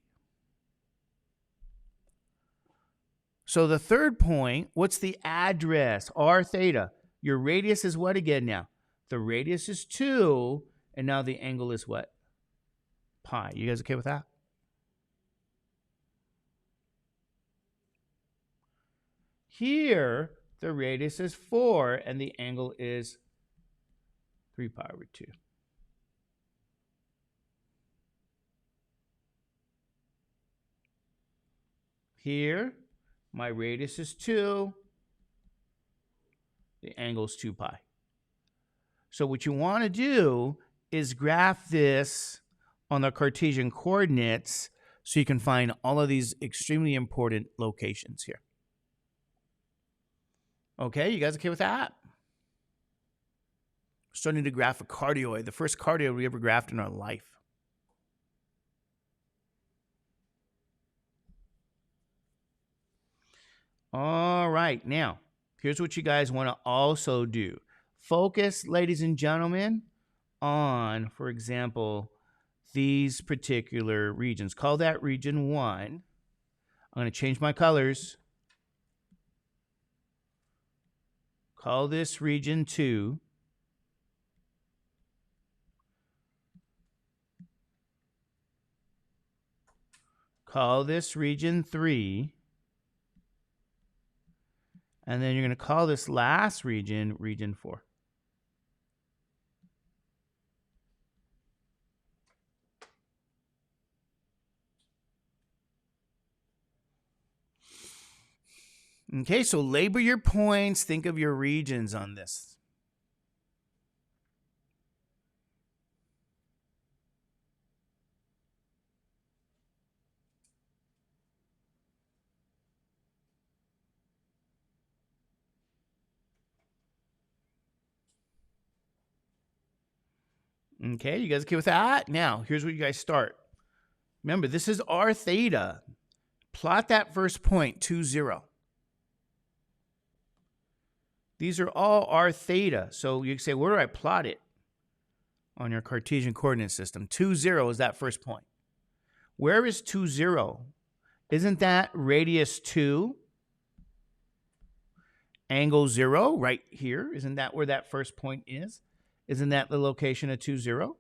So the third point, what's the address? R theta. Your radius is what again now? The radius is 2, and now the angle is what? Pi. You guys okay with that? Here, the radius is 4, and the angle is 3 pi over 2. Here, my radius is 2. The angle is 2 pi. So what you want to do is graph this on the Cartesian coordinates so you can find all of these extremely important locations here. Okay, you guys okay with that? Starting to graph a cardioid, the first cardioid we ever graphed in our life. All right, now, here's what you guys want to also do. Focus, ladies and gentlemen, on, for example, these particular regions. Call that region 1. I'm going to change my colors. Call this region 2. Call this region 3. And then you're going to call this last region, region 4. Okay, so label your points. Think of your regions on this. Okay, you guys okay with that? Now, here's where you guys start. Remember, this is r theta. Plot that first point, 2, 0. These are all r theta. So you can say, where do I plot it? On your Cartesian coordinate system. 2, 0 is that first point. Where is 2, 0? Isn't that radius 2? Angle 0 right here. Isn't that where that first point is? Isn't that the location of 2, 0?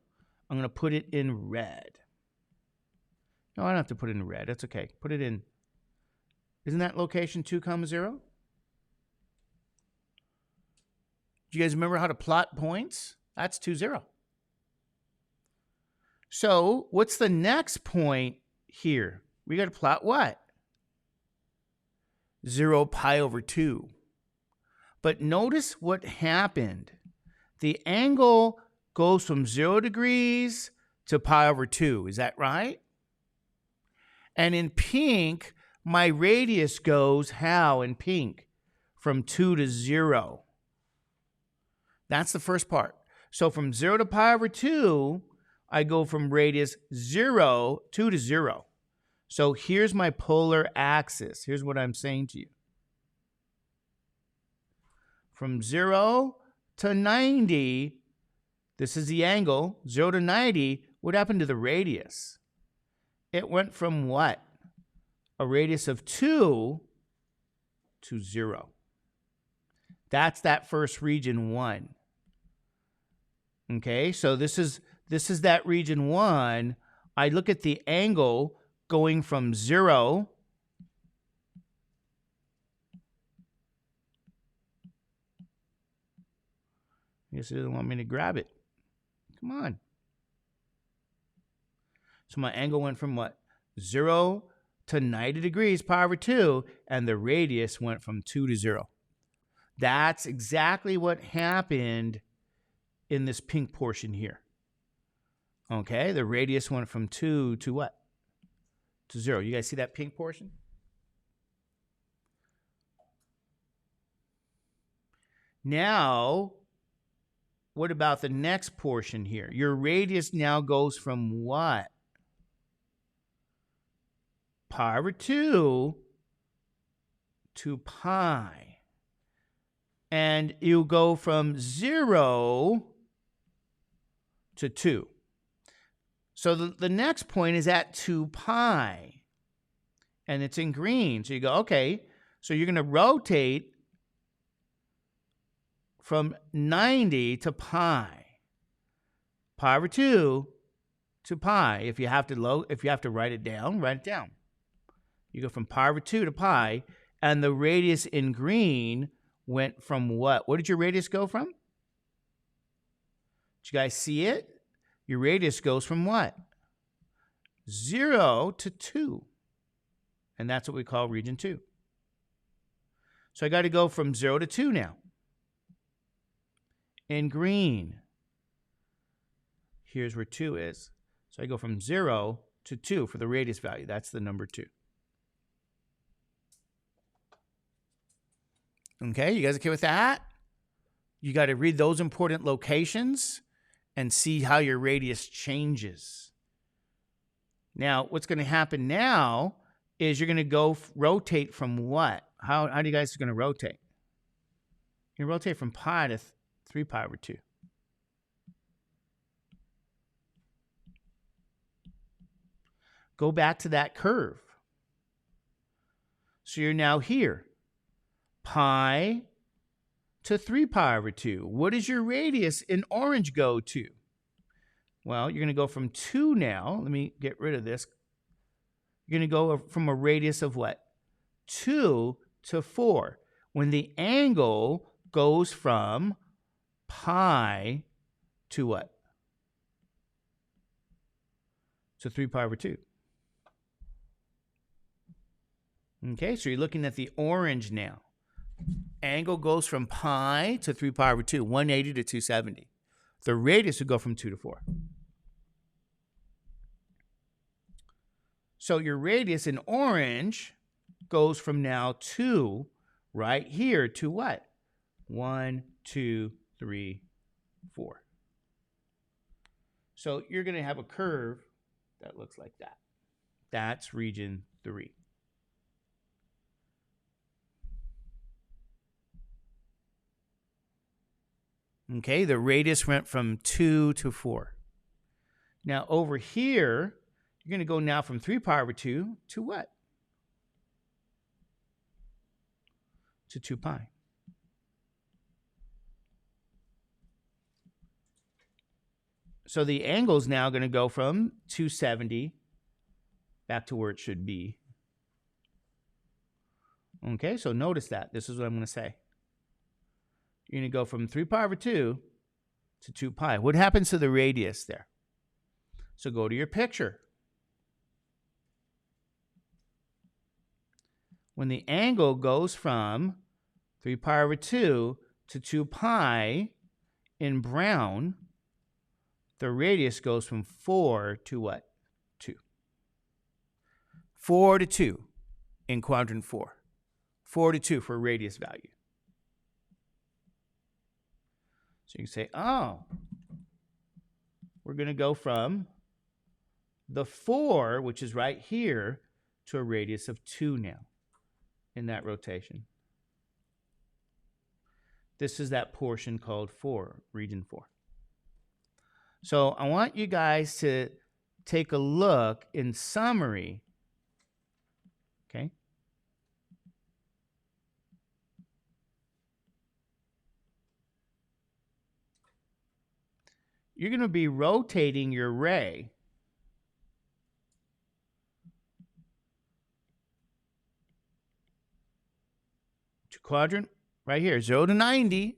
I'm going to put it in red. No, I don't have to put it in red. That's okay. Put it in. Isn't that location 2, 0? Do you guys remember how to plot points? That's 2, 0. So what's the next point here? We got to plot what? 0 pi over 2. But notice what happened. The angle goes from 0 degrees to pi over 2. Is that right? And in pink, my radius goes how in pink? From 2 to 0. That's the first part. So from 0 to pi over 2, I go from radius 0, 2 to 0. So here's my polar axis. Here's what I'm saying to you. From 0 to 90, this is the angle, 0 to 90, what happened to the radius? It went from what? A radius of 2 to 0. That's that first region 1. Okay, so this is that region 1. I look at the angle going from 0 I guess it doesn't want me to grab it. Come on. So my angle went from what? 0 to 90 degrees, pi over 2, and the radius went from 2 to 0. That's exactly what happened in this pink portion here. Okay, the radius went from 2 to what? To 0. You guys see that pink portion? Now, what about the next portion here? Your radius now goes from what? Pi over 2 to pi. And you go from 0 to 2. So the next point is at 2 pi. And it's in green. So you go, okay, so you're going to rotate from 90 to pi. Pi over 2 to pi. If you have to write it down, write it down. You go from pi over 2 to pi, and the radius in green went from what? What did your radius go from? Did you guys see it? Your radius goes from what? 0 to 2. And that's what we call region 2. So I got to go from 0 to 2 now. In green. Here's where 2 is. So I go from 0 to 2 for the radius value. That's the number 2. Okay, you guys okay with that? You got to read those important locations and see how your radius changes. Now, what's going to happen now is you're going to go rotate from what? How do you guys going to rotate? You rotate from pi to 3 pi over 2. Go back to that curve. So you're now here. Pi to 3 pi over 2. What does your radius in orange go to? Well, you're going to go from 2 now. Let me get rid of this. You're going to go from a radius of what? 2 to 4. When the angle goes from pi to what? To 3 pi over 2. Okay, so you're looking at the orange now. Angle goes from pi to 3 pi over 2, 180 to 270. The radius would go from 2 to 4. So your radius in orange goes from now 2 right here to what? 1, 2, 3, 4. So you're going to have a curve that looks like that. That's region 3. Okay, the radius went from 2 to 4. Now over here, you're going to go now from 3 pi over 2 to what? To 2 pi. So the angle is now going to go from 270 back to where it should be. Okay, so notice that. This is what I'm going to say. You're going to go from 3 pi over 2 to 2 pi. What happens to the radius there? So go to your picture. When the angle goes from 3 pi over 2 to 2 pi in brown, the radius goes from 4 to what? 2. 4 to 2 in quadrant 4. 4 to 2 for radius value. So you can say, oh, we're going to go from the 4, which is right here, to a radius of 2 now in that rotation. This is that portion called 4, region 4. So I want you guys to take a look in summary, okay? You're going to be rotating your ray to quadrant right here, 0 to 90,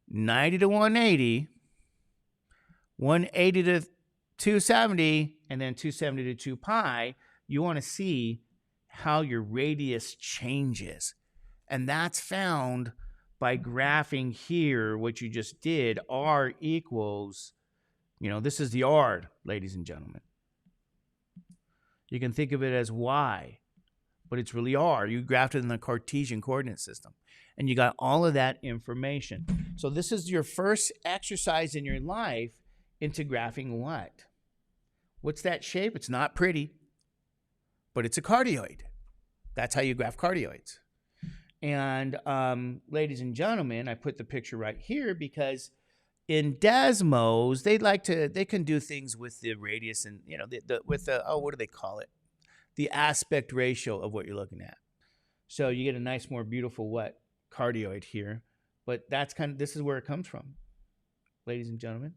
90 to 180, 180 to 270, and then 270 to 2 pi. You want to see how your radius changes. And that's found by graphing here what you just did. R equals, this is the R, ladies and gentlemen. You can think of it as Y, but it's really R. You graphed it in the Cartesian coordinate system. and you got all of that information. So this is your first exercise in your life into graphing what? What's that shape? It's not pretty, but it's a cardioid. That's how you graph cardioids. And ladies and gentlemen, I put the picture right here because in Desmos, they can do things with the radius and, you know, with the, what do they call it? The aspect ratio of what you're looking at. So you get a nice, more beautiful what? Cardioid here. But that's this is where it comes from, ladies and gentlemen.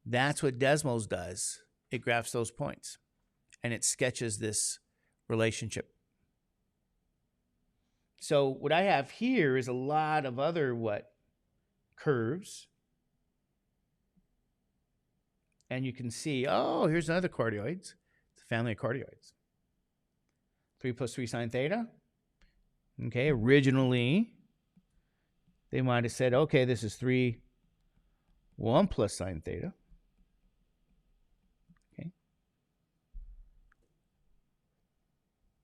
That's what Desmos does. It graphs those points and it sketches this relationship. So what I have here is a lot of other curves. And you can see, oh, here's another cardioid. It's a family of cardioids. 3 plus 3 sine theta. Okay, originally, they might have said, okay, this is 3, 1 plus sine theta. Okay.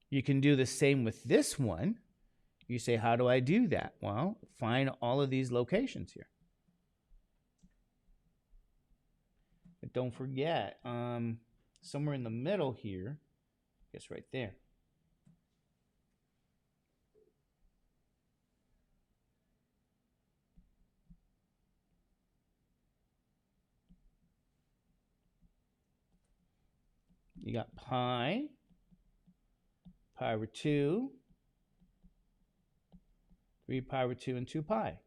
You can do the same with this one. You say, how do I do that? Well, find all of these locations here. But don't forget, somewhere in the middle here, I guess right there. You got pi over 2, 3 pi over 2, and 2 pi.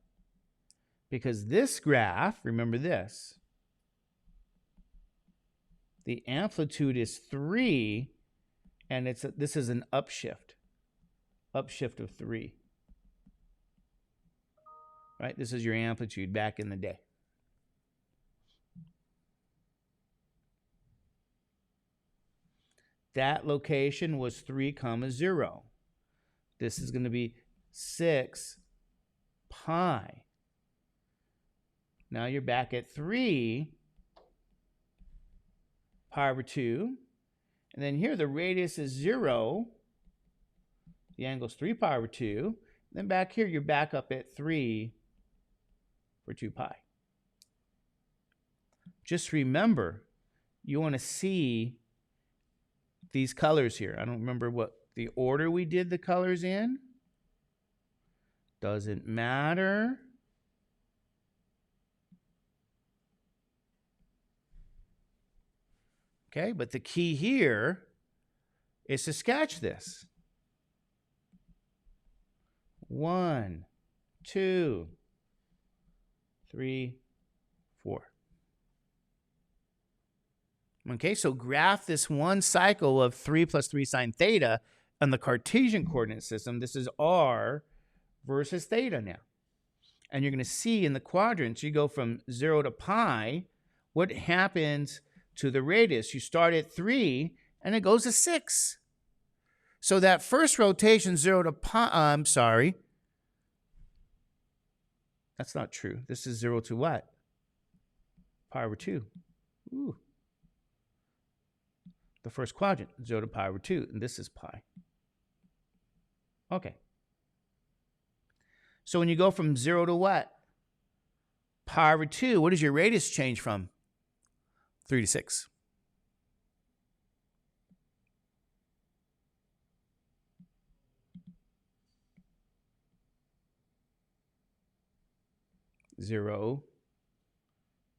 Because this graph, remember this, the amplitude is 3, and this is an upshift of 3. Right? This is your amplitude back in the day. That location was 3, 0. This is going to be 6 pi. Now you're back at 3 pi over 2. And then here the radius is 0. The angle is 3 pi over 2. Then back here you're back up at 3 for 2 pi. Just remember, you want to see these colors here. I don't remember what the order we did the colors in. Doesn't matter. Okay, but the key here is to sketch this. 1, 2, 3, 4. Okay, so graph this one cycle of 3 plus 3 sine theta on the Cartesian coordinate system. This is r versus theta now. And you're going to see in the quadrants, you go from 0 to pi, what happens to the radius? You start at 3, and it goes to 6. So that first rotation, 0 to pi, I'm sorry. That's not true. This is 0 to what? Pi over 2. Ooh. The first quadrant, 0 to pi over 2, and this is pi. Okay. So when you go from 0 to what? Pi over 2, what does your radius change from? 3 to 6. Zero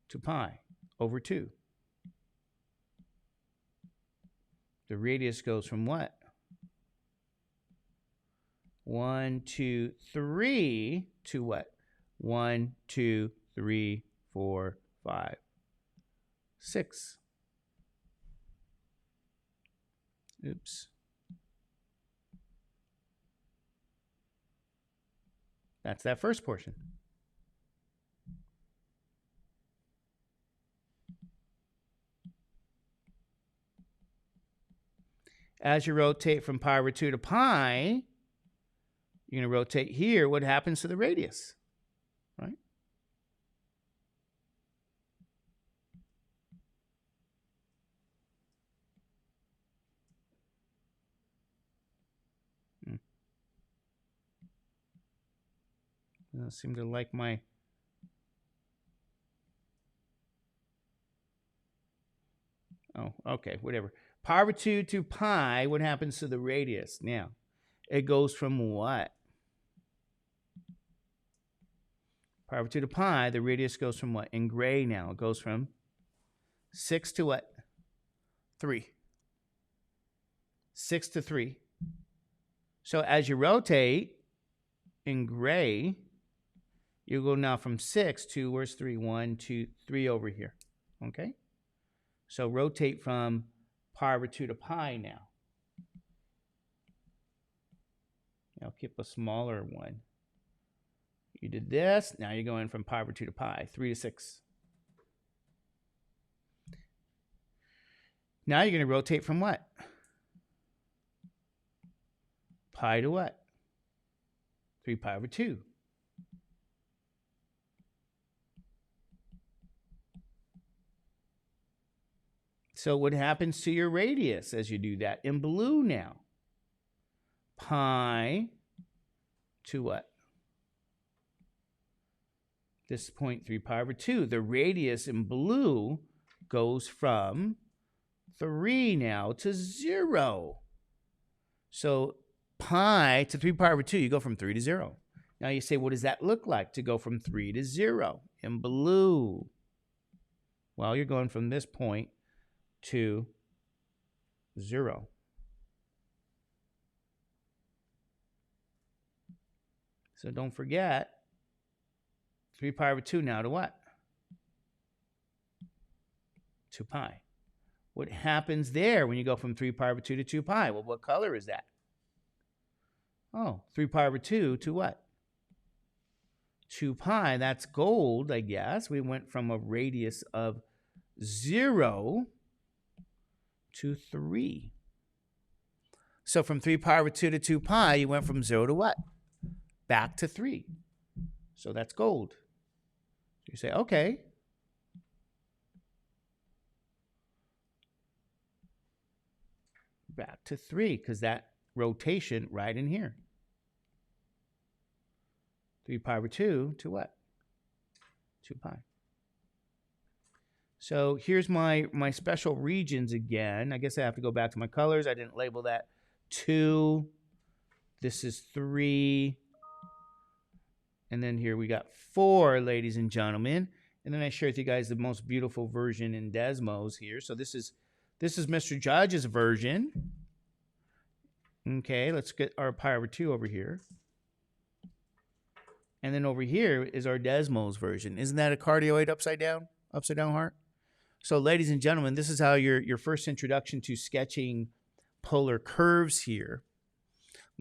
to pi over 2. The radius goes from what? 1, 2, 3 to what? 1, 2, 3, 4, 5, 6. Oops. That's that first portion. As you rotate from pi over 2 to pi, you're going to rotate here. What happens to the radius? Right? Doesn't seem to like my... Oh, okay, whatever. Pi over 2 to pi, what happens to the radius? Now, it goes from what? Pi over 2 to pi, the radius goes from what? In gray now, it goes from 6 to what? 3. 6 to 3. So as you rotate in gray, you go now from 6 to, where's 3? 1, 2, 3 over here. Okay? So rotate from pi over 2 to pi now. I'll keep a smaller one. You did this. Now you're going from pi over 2 to pi, 3 to 6. Now you're going to rotate from what? Pi to what? 3 pi over 2. So what happens to your radius as you do that? In blue now. Pi to what? This point 3 pi over 2. The radius in blue goes from 3 now to 0. So pi to 3 pi over 2, you go from 3 to 0. Now you say, what does that look like to go from 3 to 0 in blue? Well, you're going from this point to 0. So don't forget, 3 pi over 2 now to what? 2 pi. What happens there when you go from 3 pi over 2 to 2 pi? Well, what color is that? Oh, 3 pi over 2 to what? 2 pi, that's gold, I guess. We went from a radius of 0 to 3. So from 3 pi over 2 to 2 pi, you went from 0 to what? Back to 3. So that's gold. You say, okay. Back to 3, because that rotation right in here. 3 pi over 2 to what? 2 pi. So here's my special regions again. I guess I have to go back to my colors. I didn't label that 2. This is 3. And then here we got 4, ladies and gentlemen. And then I shared with you guys the most beautiful version in Desmos here. So this is Mr. Judge's version. Okay, let's get our pi over 2 over here. And then over here is our Desmos version. Isn't that a cardioid upside down heart? So ladies and gentlemen, this is how your first introduction to sketching polar curves here.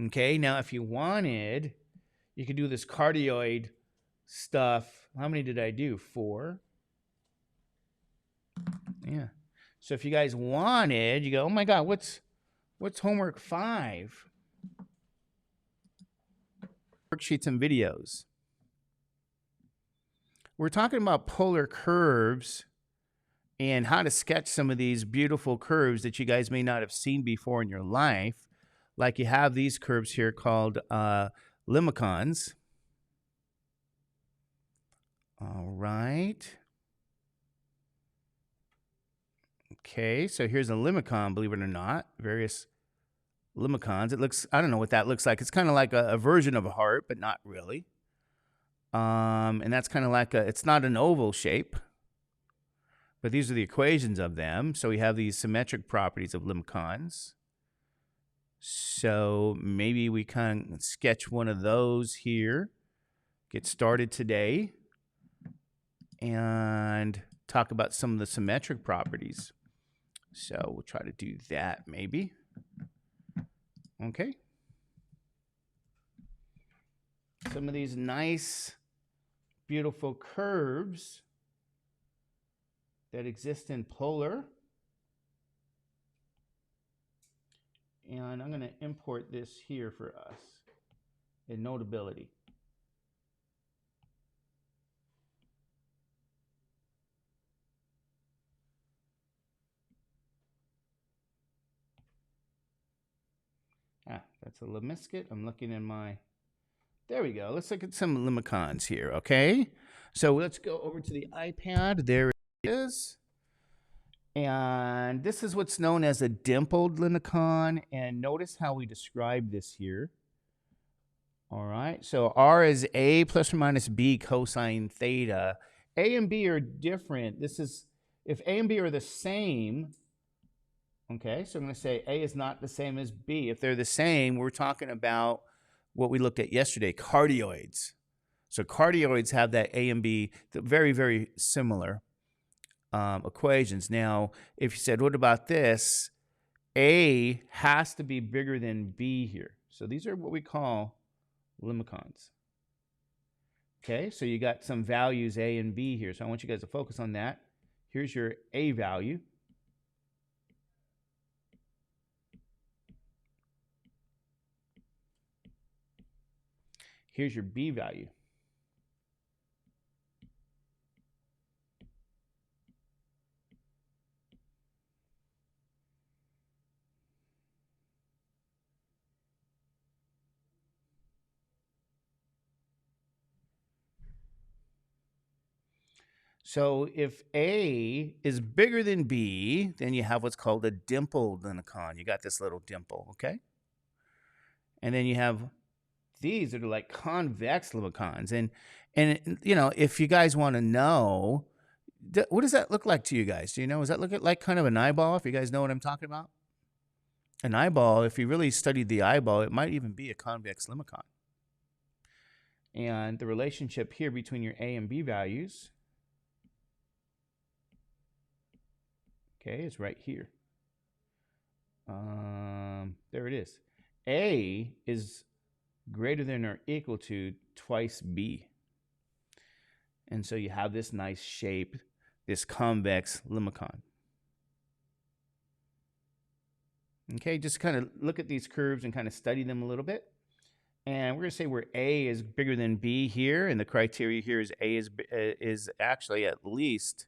Okay, now if you wanted, you could do this cardioid stuff. How many did I do? 4. Yeah. So if you guys wanted, you go, oh my God, what's homework 5? Worksheets and videos. We're talking about polar curves and how to sketch some of these beautiful curves that you guys may not have seen before in your life. Like you have these curves here called limicons. All right. Okay, so here's a limicon, believe it or not. Various limicons. It looks, I don't know what that looks like. It's kind of like a version of a heart, but not really. And that's kind of like it's not an oval shape, but these are the equations of them. So we have these symmetric properties of limicons. So maybe we can sketch one of those here, get started today, and talk about some of the symmetric properties. So we'll try to do that maybe. Okay. Some of these nice, beautiful curves that exist in polar. And I'm going to import this here for us in Notability. That's a lemniscate. I'm looking in my There we go. Let's look at some limicons here, okay? So let's go over to the iPad. There it is. And this is what's known as a dimpled limicon. And notice how we describe this here. All right, so R is A plus or minus B cosine theta. A and B are different. This is, if A and B are the same, okay, so I'm going to say A is not the same as B. If they're the same, we're talking about what we looked at yesterday, cardioids. So cardioids have that A and B, very, very similar equations. Now, if you said, what about this? A has to be bigger than B here. So these are what we call limicons. Okay, so you got some values A and B here. So I want you guys to focus on that. Here's your A value. Here's your B value. So if A is bigger than B, then you have what's called a dimpled limicon. You got this little dimple, okay? And then you have these that are like convex limicons. And you know, if you guys want to know, what does that look like to you guys? Do you know? Does that look like kind of an eyeball, if you guys know what I'm talking about? An eyeball, if you really studied the eyeball, it might even be a convex limicon. And the relationship here between your A and B values, okay, is right here. There it is. A is greater than or equal to twice B. And so you have this nice shape, this convex limicon. Okay, just kind of look at these curves and kind of study them a little bit. And we're going to say where A is bigger than B here, and the criteria here is A is actually at least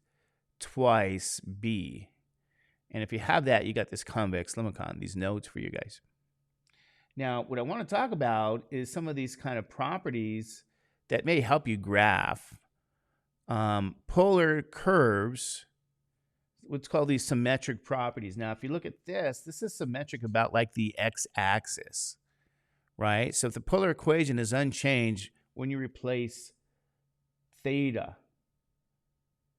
twice B. And if you have that, you got this convex limicon, these nodes for you guys. Now, what I want to talk about is some of these kind of properties that may help you graph polar curves, what's called these symmetric properties. Now, if you look at this is symmetric about like the x-axis, right? So if the polar equation is unchanged when you replace theta,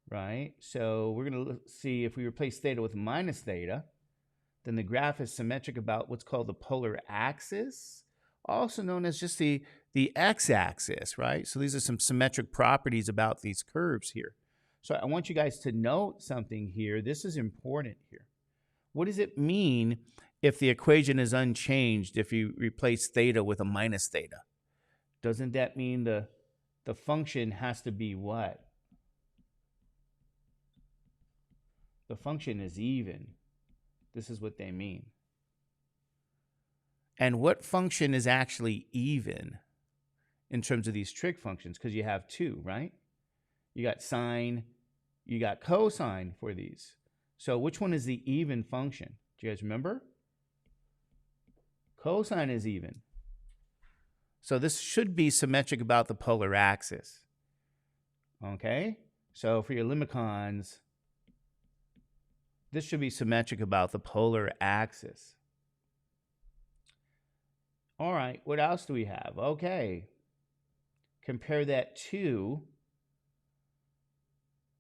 right? So we're going to see if we replace theta with minus theta, then the graph is symmetric about what's called the polar axis, also known as just the x-axis, right? So these are some symmetric properties about these curves here. So I want you guys to note something here. This is important here. What does it mean if the equation is unchanged if you replace theta with a minus theta? Doesn't that mean the function has to be what? The function is even. This is what they mean. And what function is actually even in terms of these trig functions? Because you have two, right? You got sine, you got cosine for these. So which one is the even function? Do you guys remember? Cosine is even. So this should be symmetric about the polar axis. Okay? So for your limicons, this should be symmetric about the polar axis. All right, what else do we have? Okay. Compare that to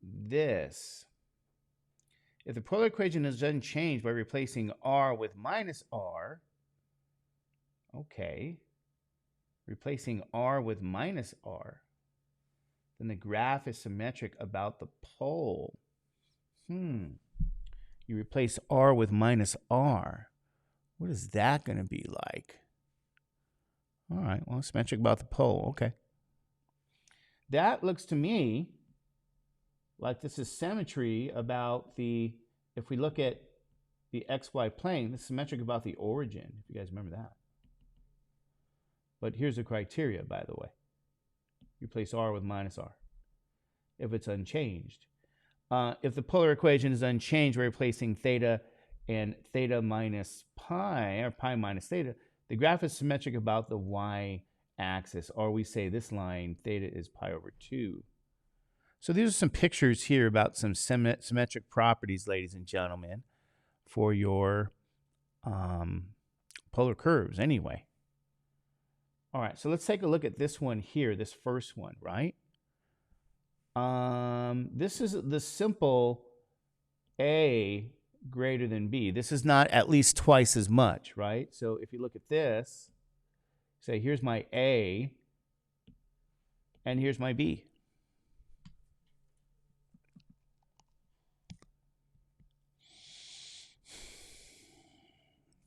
this. If the polar equation is unchanged by replacing r with minus r, okay, replacing r with minus r, then the graph is symmetric about the pole. You replace r with minus r. What is that going to be like? All right, well, symmetric about the pole, okay. That looks to me like this is symmetry about the, if we look at the xy plane, this is symmetric about the origin, if you guys remember that. But here's the criteria, by the way. Replace r with minus r if it's unchanged. If the polar equation is unchanged, we're replacing theta and theta minus pi, or pi minus theta, the graph is symmetric about the y axis, or we say this line, theta is pi over 2. So these are some pictures here about some symmetric properties, ladies and gentlemen, for your polar curves anyway. All right, so let's take a look at this one here, this first one, right? This is the simple A greater than B. This is not at least twice as much, right? So if you look at this, say here's my A, and here's my B.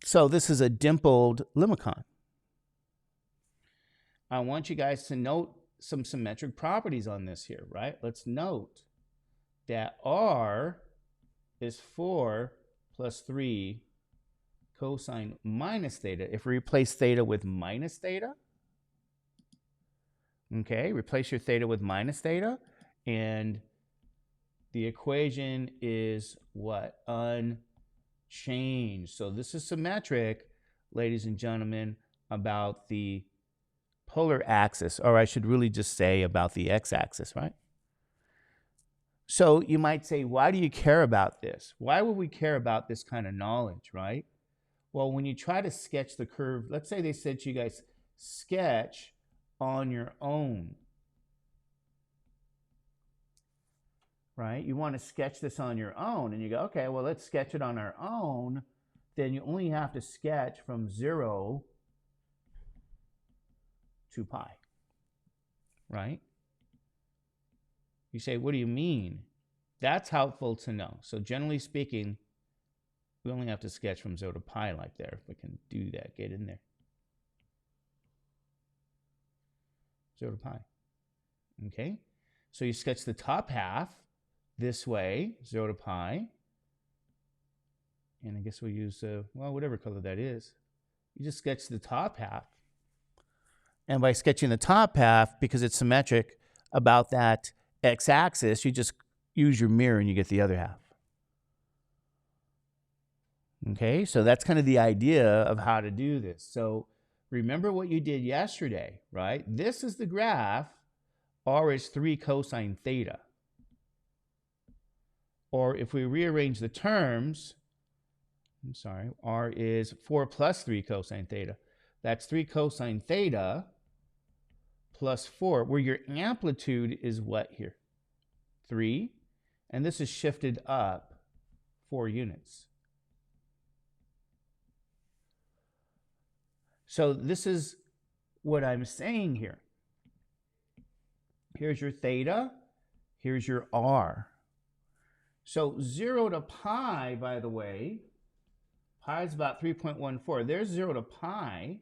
So this is a dimpled limicon. I want you guys to note some symmetric properties on this here, right? Let's note that R is 4 plus 3 cosine minus theta. If we replace theta with minus theta, okay, replace your theta with minus theta, and the equation is what? Unchanged. So this is symmetric, ladies and gentlemen, about the polar axis, or I should really just say about the x-axis, right? So you might say, why do you care about this? Why would we care about this kind of knowledge, right? Well, when you try to sketch the curve, let's say they said to you guys, sketch on your own, right? You want to sketch this on your own, and you go, okay, well, let's sketch it on our own. Then you only have to sketch from 0 to pi, right? You say, what do you mean? That's helpful to know. So generally speaking, we only have to sketch from 0 to pi like there. If we can do that, get in there. 0 to pi. Okay? So you sketch the top half this way, 0 to pi. And I guess we'll use, well, whatever color that is. You just sketch the top half. And by sketching the top half, because it's symmetric about that x-axis, you just use your mirror and you get the other half. Okay, so that's kind of the idea of how to do this. So remember what you did yesterday, right? This is the graph. R is 3 cosine theta. Or if we rearrange the terms, I'm sorry, R is 4 plus 3 cosine theta. That's 3 cosine theta plus 4, where your amplitude is what here? 3. And this is shifted up 4 units. So this is what I'm saying here. Here's your theta. Here's your R. So 0 to pi, by the way, pi is about 3.14. There's 0 to pi.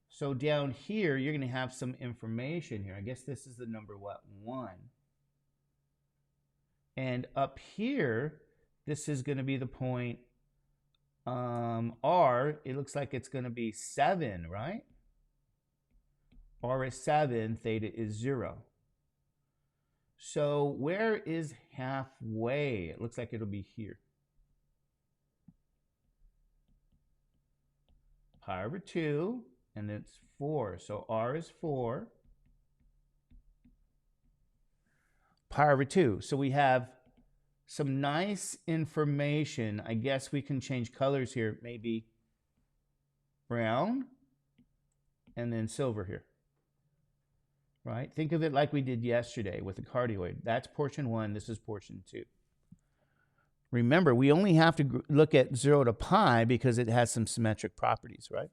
So down here, you're going to have some information here. I guess this is the number, what, 1. And up here, this is going to be the point R. It looks like it's going to be 7, right? R is 7, theta is 0. So where is halfway? It looks like it'll be here. Pi over 2. And it's 4. So R is 4. Pi over 2. So we have some nice information. I guess we can change colors here. Maybe brown and then silver here. Right? Think of it like we did yesterday with the cardioid. That's portion 1. This is portion 2. Remember, we only have to look at 0 to pi because it has some symmetric properties, right?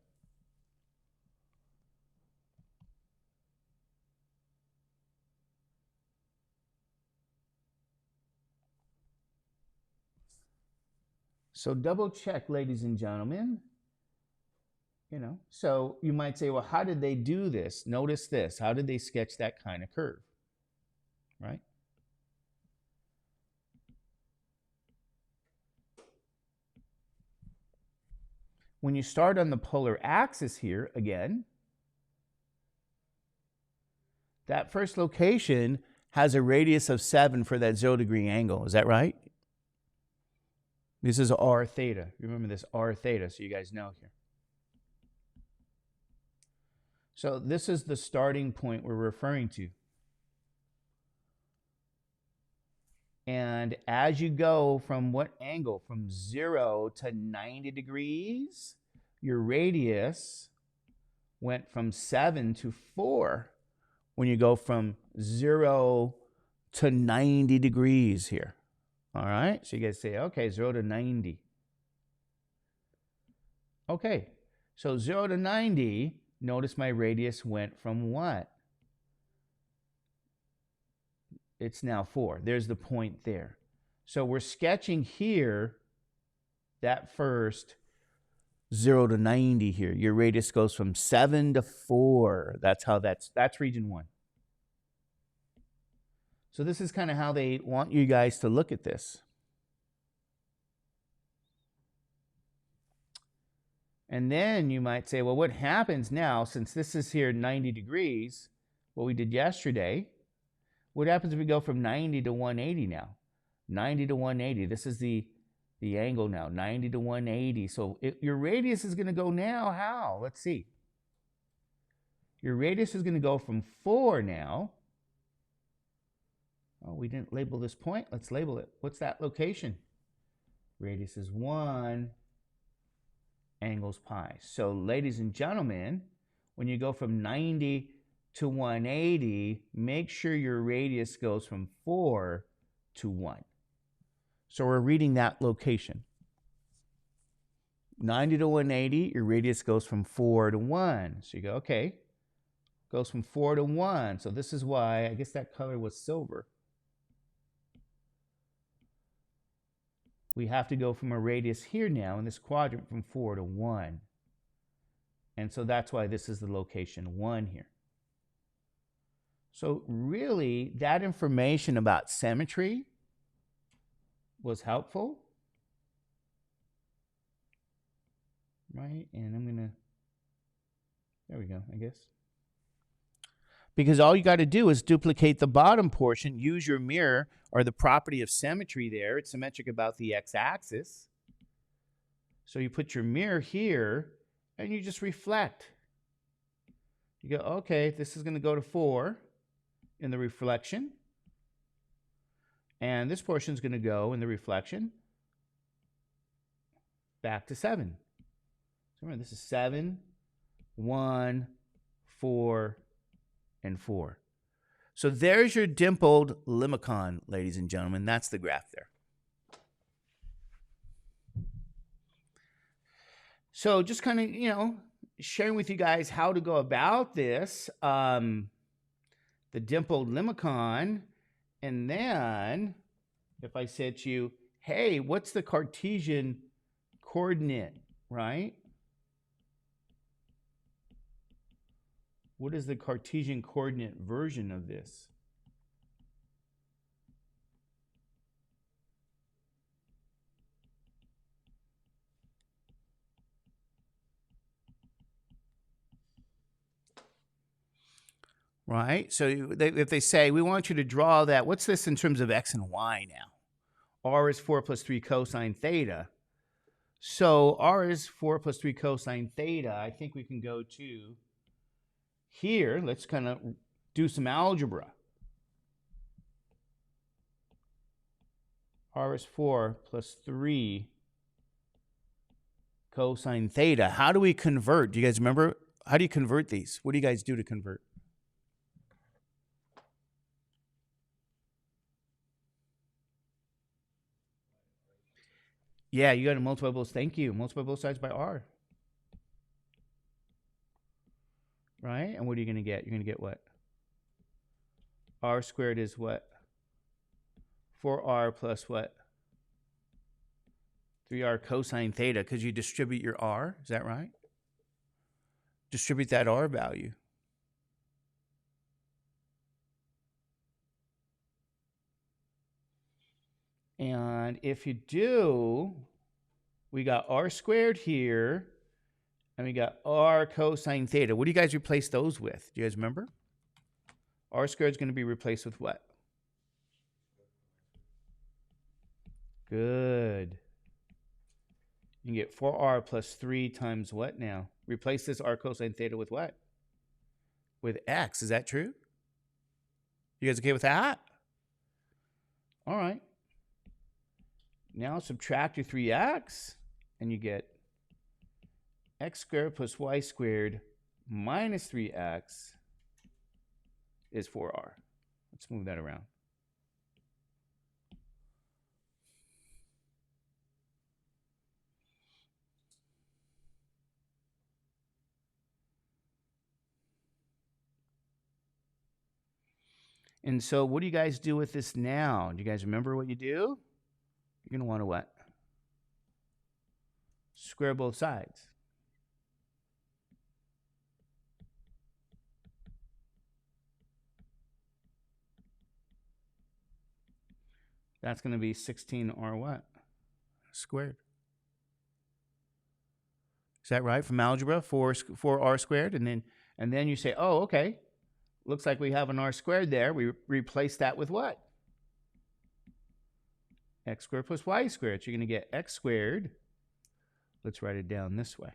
So double check, ladies and gentlemen. You know, so you might say, well, how did they do this? Notice this. How did they sketch that kind of curve? Right? When you start on the polar axis here, again, that first location has a radius of 7 for that 0-degree angle. Is that right? This is r theta. Remember this r theta, so you guys know here. So this is the starting point we're referring to. And as you go from what angle? From 0 to 90 degrees, your radius went from 7 to 4 when you go from 0 to 90 degrees here. All right, so you guys say, okay, 0 to 90. Okay, so 0 to 90, notice my radius went from what? It's now 4. There's the point there. So we're sketching here that first 0 to 90 here. Your radius goes from 7 to 4. That's how that's region 1. So this is kind of how they want you guys to look at this. And then you might say, well, what happens now, since this is here 90 degrees, what we did yesterday, what happens if we go from 90 to 180 now? 90 to 180, this is the angle now, 90 to 180. So your radius is going to go now how? Let's see. Your radius is going to go from 4 now. Oh, we didn't label this point. Let's label it. What's that location? Radius is 1, angles pi. So ladies and gentlemen, when you go from 90 to 180, make sure your radius goes from 4 to 1. So we're reading that location. 90 to 180, your radius goes from 4 to 1. So you go, okay, goes from 4 to 1. So this is why, I guess that color was silver. We have to go from a radius here now in this quadrant from 4 to 1. And so that's why this is the location 1 here. So really, that information about symmetry was helpful. Right? And I'm going to, there we go, I guess. Because all you got to do is duplicate the bottom portion, use your mirror or the property of symmetry there. It's symmetric about the x-axis. So you put your mirror here and you just reflect. You go, okay, this is going to go to 4 in the reflection. And this portion is going to go in the reflection back to 7. So remember, this is 7, 1, 4, and 4. So there's your dimpled limicon, ladies and gentlemen. That's the graph there. So just kind of, sharing with you guys how to go about this, the dimpled limicon. And then if I said to you, hey, what's the Cartesian coordinate, right? What is the Cartesian coordinate version of this? Right? So if they say, we want you to draw that, what's this in terms of x and y now? R is 4 plus 3 cosine theta. So R is 4 plus 3 cosine theta. I think we can go to here. Let's kind of do some algebra. R is 4 plus 3 cosine theta. How do we convert? Do you guys remember? How do you convert these? What do you guys do to convert? Yeah, you got to multiply both. Thank you. Multiply both sides by R. Right? And what are you going to get? You're going to get what? R squared is what? 4R plus what? 3R cosine theta, because you distribute your R. Is that right? Distribute that R value. And if you do, we got R squared here, and we got R cosine theta. What do you guys replace those with? Do you guys remember? R squared is going to be replaced with what? Good. You can get 4R plus 3 times what now? Replace this R cosine theta with what? with x. Is that true? You guys okay with that? All right. Now subtract your 3x, and you get x squared plus y squared minus 3x is 4r. Let's move that around. And so what do you guys do with this now? Do you guys remember what you do? You're going to want to what? Square both sides. That's going to be 16r what? Squared. Is that right from algebra? 4r squared, and then you say, oh, okay. Looks like we have an r squared there. We replace that with what? X squared plus y squared. So you're going to get x squared. Let's write it down this way.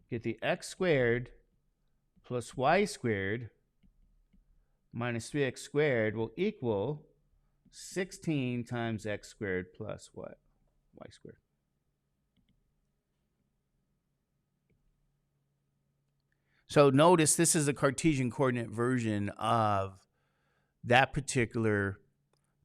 Get the x squared plus y squared minus 3x squared will equal 16 times x squared plus what? Y squared. So notice this is a Cartesian coordinate version of that particular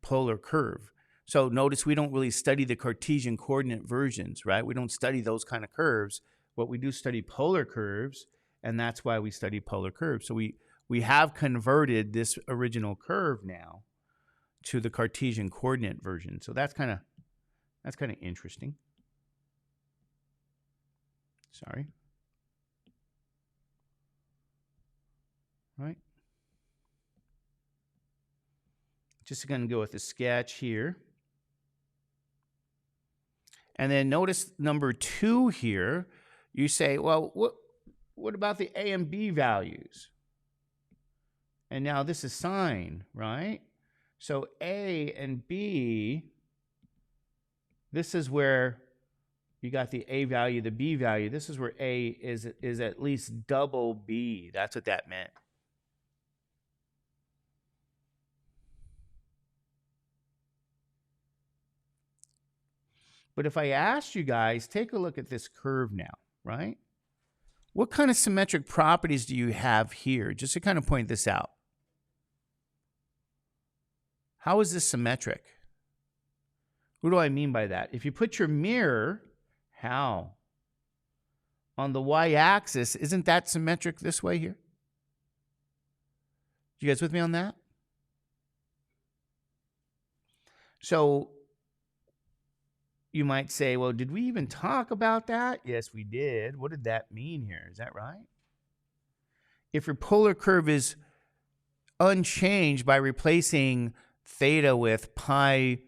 polar curve. So notice we don't really study the Cartesian coordinate versions, right? We don't study those kind of curves. What we do study polar curves, and that's why we study polar curves. So we have converted this original curve now to the Cartesian coordinate version. So that's kind of interesting. Sorry. Right. Just going to go with the sketch here. And then notice number 2 here. You say, well, what about the a and b values? And now this is sine, right? So a and b, this is where you got the a value, the b value. This is where a is at least double b. That's what that meant. But if I asked you guys, take a look at this curve now, right? What kind of symmetric properties do you have here? Just to kind of point this out. How is this symmetric? What do I mean by that? If you put your mirror, how? On the y-axis, isn't that symmetric this way here? You guys with me on that? So you might say, well, did we even talk about that? Yes, we did. What did that mean here? Is that right? If your polar curve is unchanged by replacing theta with pi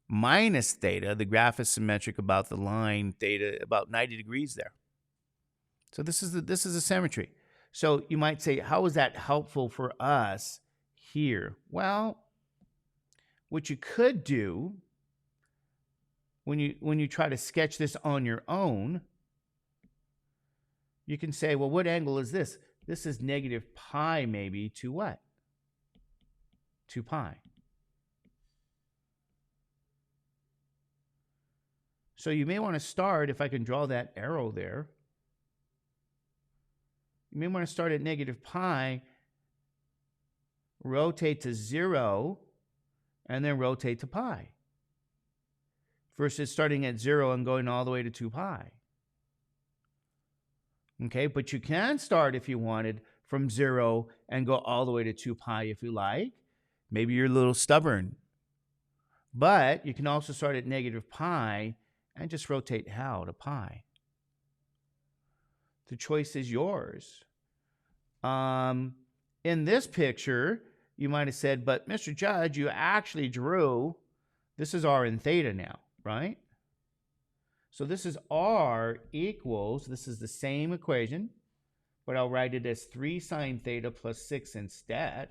minus theta, the graph is symmetric about the line theta, about 90 degrees there. So this is a symmetry. So you might say, how is that helpful for us here? Well, what you could do when you try to sketch this on your own, you can say, well, what angle is this? This is negative pi maybe to what? To pi. So you may want to start, if I can draw that arrow there, you may want to start at negative pi, rotate to 0, and then rotate to pi. Versus starting at 0 and going all the way to 2 pi. Okay, but you can start, if you wanted, from 0 and go all the way to 2 pi if you like. Maybe you're a little stubborn. But you can also start at negative pi and just rotate how to pi. The choice is yours. In this picture, you might have said, but Mr. Judge, you actually drew, this is r and theta now, right? So this is r equals, this is the same equation, but I'll write it as 3 sine theta plus 6 instead,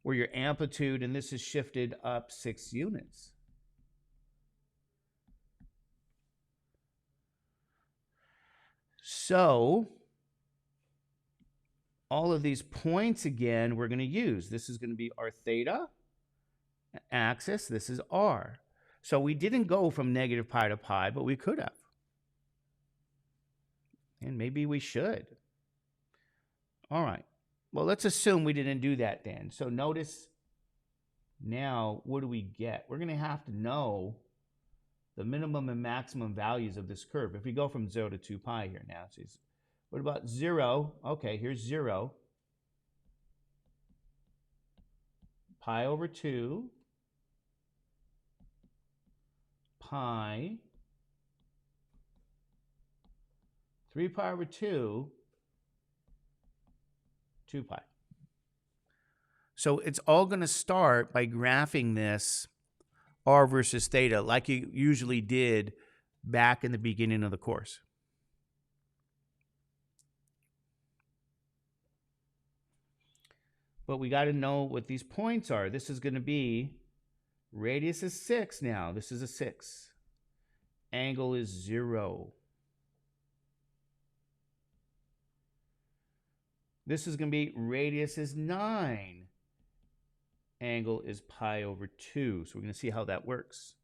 where your amplitude, and this is shifted up 6 units. So all of these points again we're going to use. This is going to be our theta axis. This is r. So we didn't go from negative pi to pi, but we could have. And maybe we should. All right. Well, let's assume we didn't do that then. So notice now, what do we get? We're going to have to know the minimum and maximum values of this curve. If we go from 0 to 2 pi here now, so what about 0? Okay, here's 0. Pi over 2. Pi. 3 pi over 2. 2 pi. So it's all going to start by graphing this r versus theta like you usually did back in the beginning of the course. But we got to know what these points are. This is going to be, radius is 6 now. This is a 6. Angle is 0. This is going to be, radius is 9. Angle is pi over 2. So we're going to see how that works.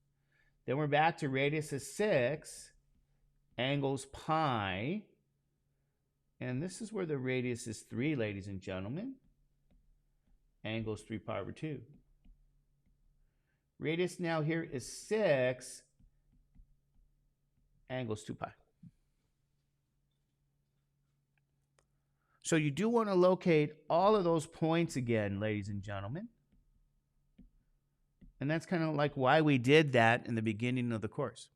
Then we're back to radius is 6. Angle's pi. And this is where the radius is 3, ladies and gentlemen. Angle's 3 pi over 2. Radius now here is 6. Angle's 2 pi. So you do want to locate all of those points again, ladies and gentlemen. And that's kind of like why we did that in the beginning of the course.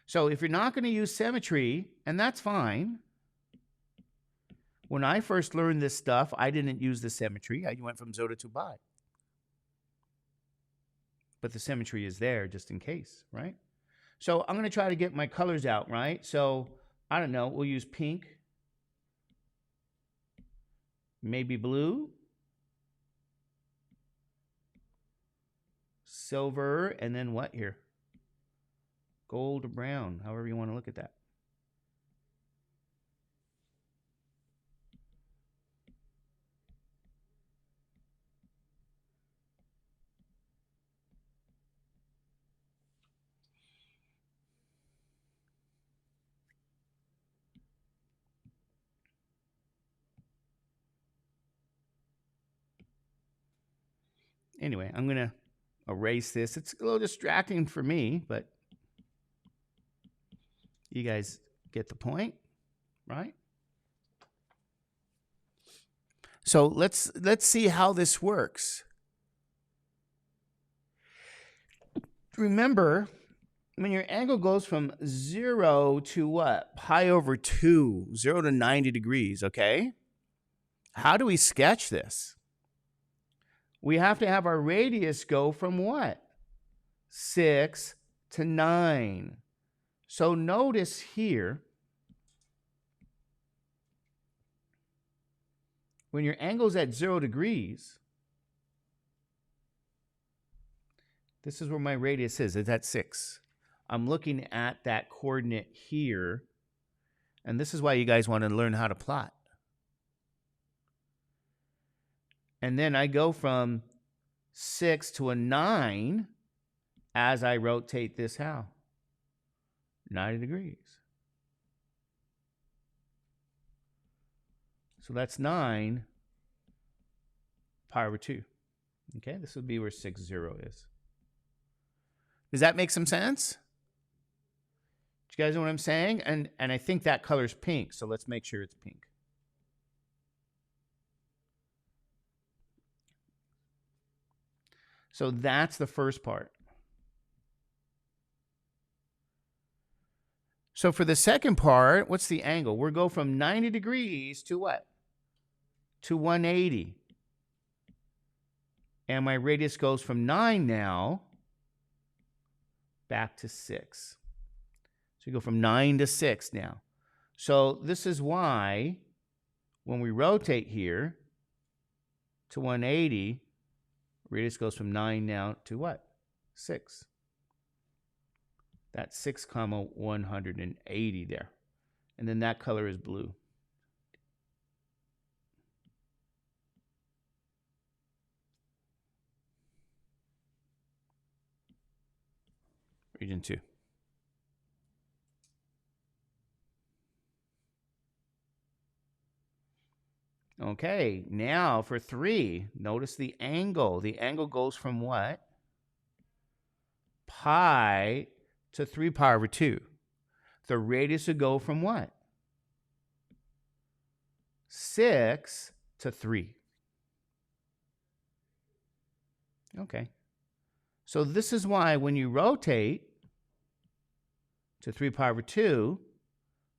So if you're not going to use symmetry, and that's fine. When I first learned this stuff, I didn't use the symmetry. I went from 0 to 2 pi. But the symmetry is there just in case, right? So I'm going to try to get my colors out, right? So I don't know. We'll use pink. Maybe blue. Silver. And then what here? Gold or brown, however you want to look at that. Anyway, I'm going to erase this. It's a little distracting for me, but you guys get the point, right? So let's see how this works. Remember, when your angle goes from 0 to what? Pi over 2, 0 to 90 degrees, okay? How do we sketch this? We have to have our radius go from what? 6 to 9. So notice here, when your angle's at 0 degrees, this is where my radius is. It's at 6. I'm looking at that coordinate here, and this is why you guys want to learn how to plot. And then I go from 6 to a 9 as I rotate this how? 90 degrees. So that's 9 pi over 2. Okay, this would be where 6, 0 is. Does that make some sense? Do you guys know what I'm saying? And I think that color's pink, so let's make sure it's pink. So that's the first part. So for the second part, what's the angle? We'll go from 90 degrees to what? To 180. And my radius goes from 9 now back to 6. So you go from 9 to 6 now. So this is why when we rotate here to 180, radius goes from 9 now to what? 6. That's 6 comma 180 there. And then that color is blue. Region 2. Okay, now for 3, notice the angle. The angle goes from what? Pi to 3 pi over 2. The radius would go from what? 6 to 3. Okay. So this is why when you rotate to 3 pi over 2,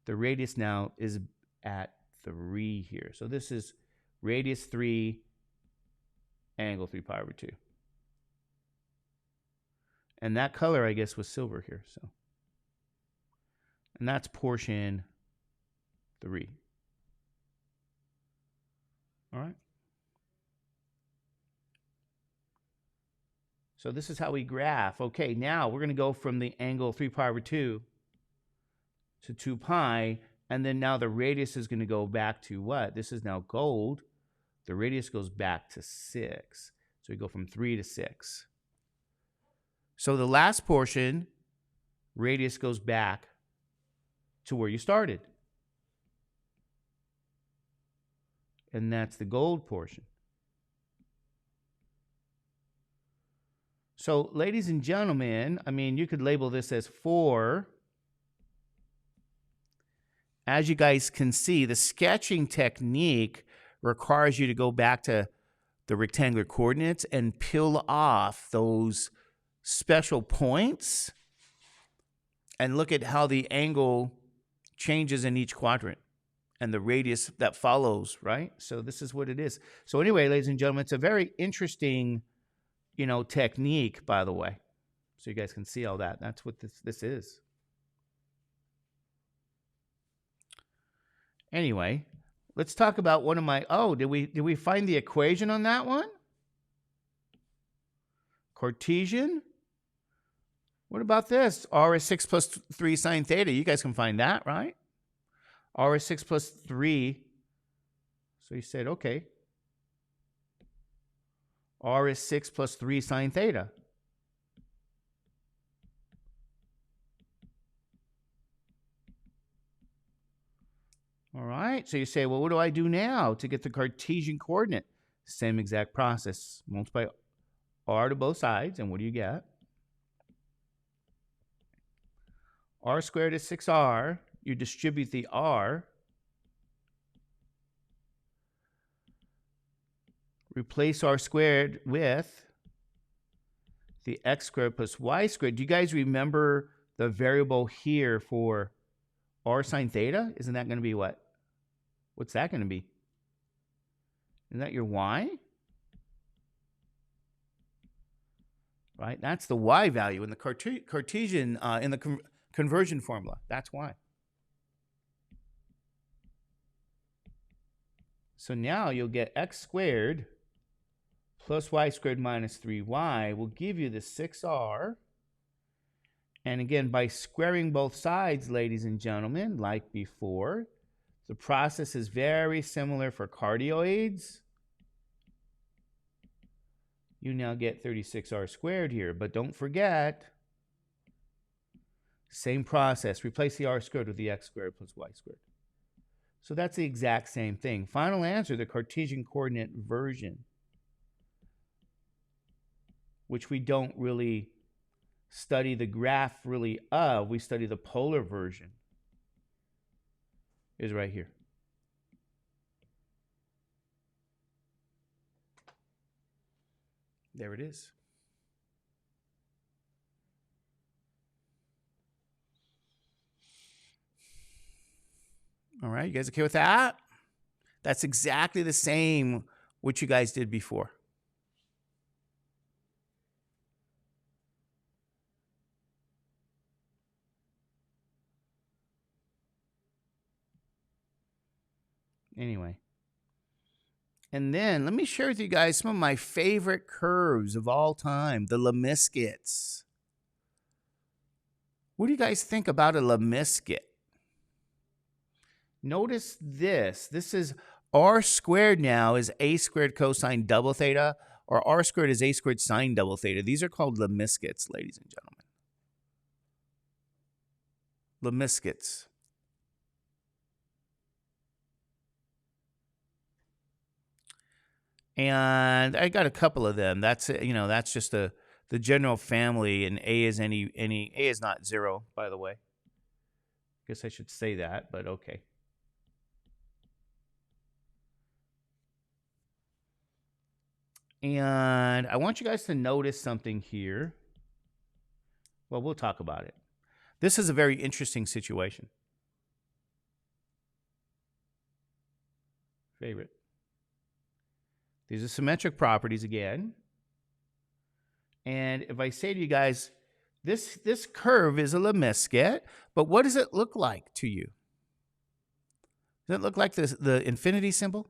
the radius now is at 3 here. So this is radius 3, angle 3 pi over 2. And that color, I guess, was silver here. So, and that's portion 3. All right. So this is how we graph. Okay, now we're going to go from the angle 3 pi over 2 to 2 pi. And then now the radius is going to go back to what? This is now gold. The radius goes back to 6. So we go from 3 to 6. So the last portion, radius goes back to where you started. And that's the gold portion. So, ladies and gentlemen, I mean, you could label this as 4. As you guys can see, the sketching technique requires you to go back to the rectangular coordinates and peel off those special points and look at how the angle changes in each quadrant and the radius that follows, right? So this is what it is. So anyway, ladies and gentlemen, it's a very interesting, technique, by the way. So you guys can see all that. That's what this is. Anyway, let's talk about one of my, did we find the equation on that one? Cartesian? What about this? R is 6 plus 3 sine theta. You guys can find that, right? R is 6 plus 3. So you said, okay. R is 6 plus 3 sine theta. All right. So you say, well, what do I do now to get the Cartesian coordinate? Same exact process. Multiply R to both sides. And what do you get? R squared is 6R. You distribute the R. Replace R squared with the X squared plus Y squared. Do you guys remember the variable here for R sine theta? Isn't that going to be what? What's that going to be? Isn't that your Y? Right? That's the Y value in the Cartesian, in the conversion formula. That's why. So now you'll get X squared plus Y squared minus 3Y will give you the 6R. And again, by squaring both sides, ladies and gentlemen, like before, the process is very similar for cardioids. You now get 36R squared here, but don't forget, same process. Replace the R squared with the X squared plus Y squared. So that's the exact same thing. Final answer, the Cartesian coordinate version, which we don't really study the graph really of, we study the polar version, is right here. There it is. All right, you guys okay with that? That's exactly the same what you guys did before. Anyway. And then let me share with you guys some of my favorite curves of all time, the Lemniscates. What do you guys think about a lemniscate? Notice this. This is r squared now is a squared cosine double theta, or r squared is a squared sine double theta. These are called lemniscates, ladies and gentlemen. Lemniscates. And I got a couple of them. That's, you know, that's just the general family, and a is any a is not 0, by the way. Guess I should say that, but okay. And I want you guys to notice something here. Well, we'll talk about it. This is a very interesting situation. Favorite. These are symmetric properties again. And if I say to you guys, this curve is a lemniscate, but what does it look like to you? Does it look like the infinity symbol?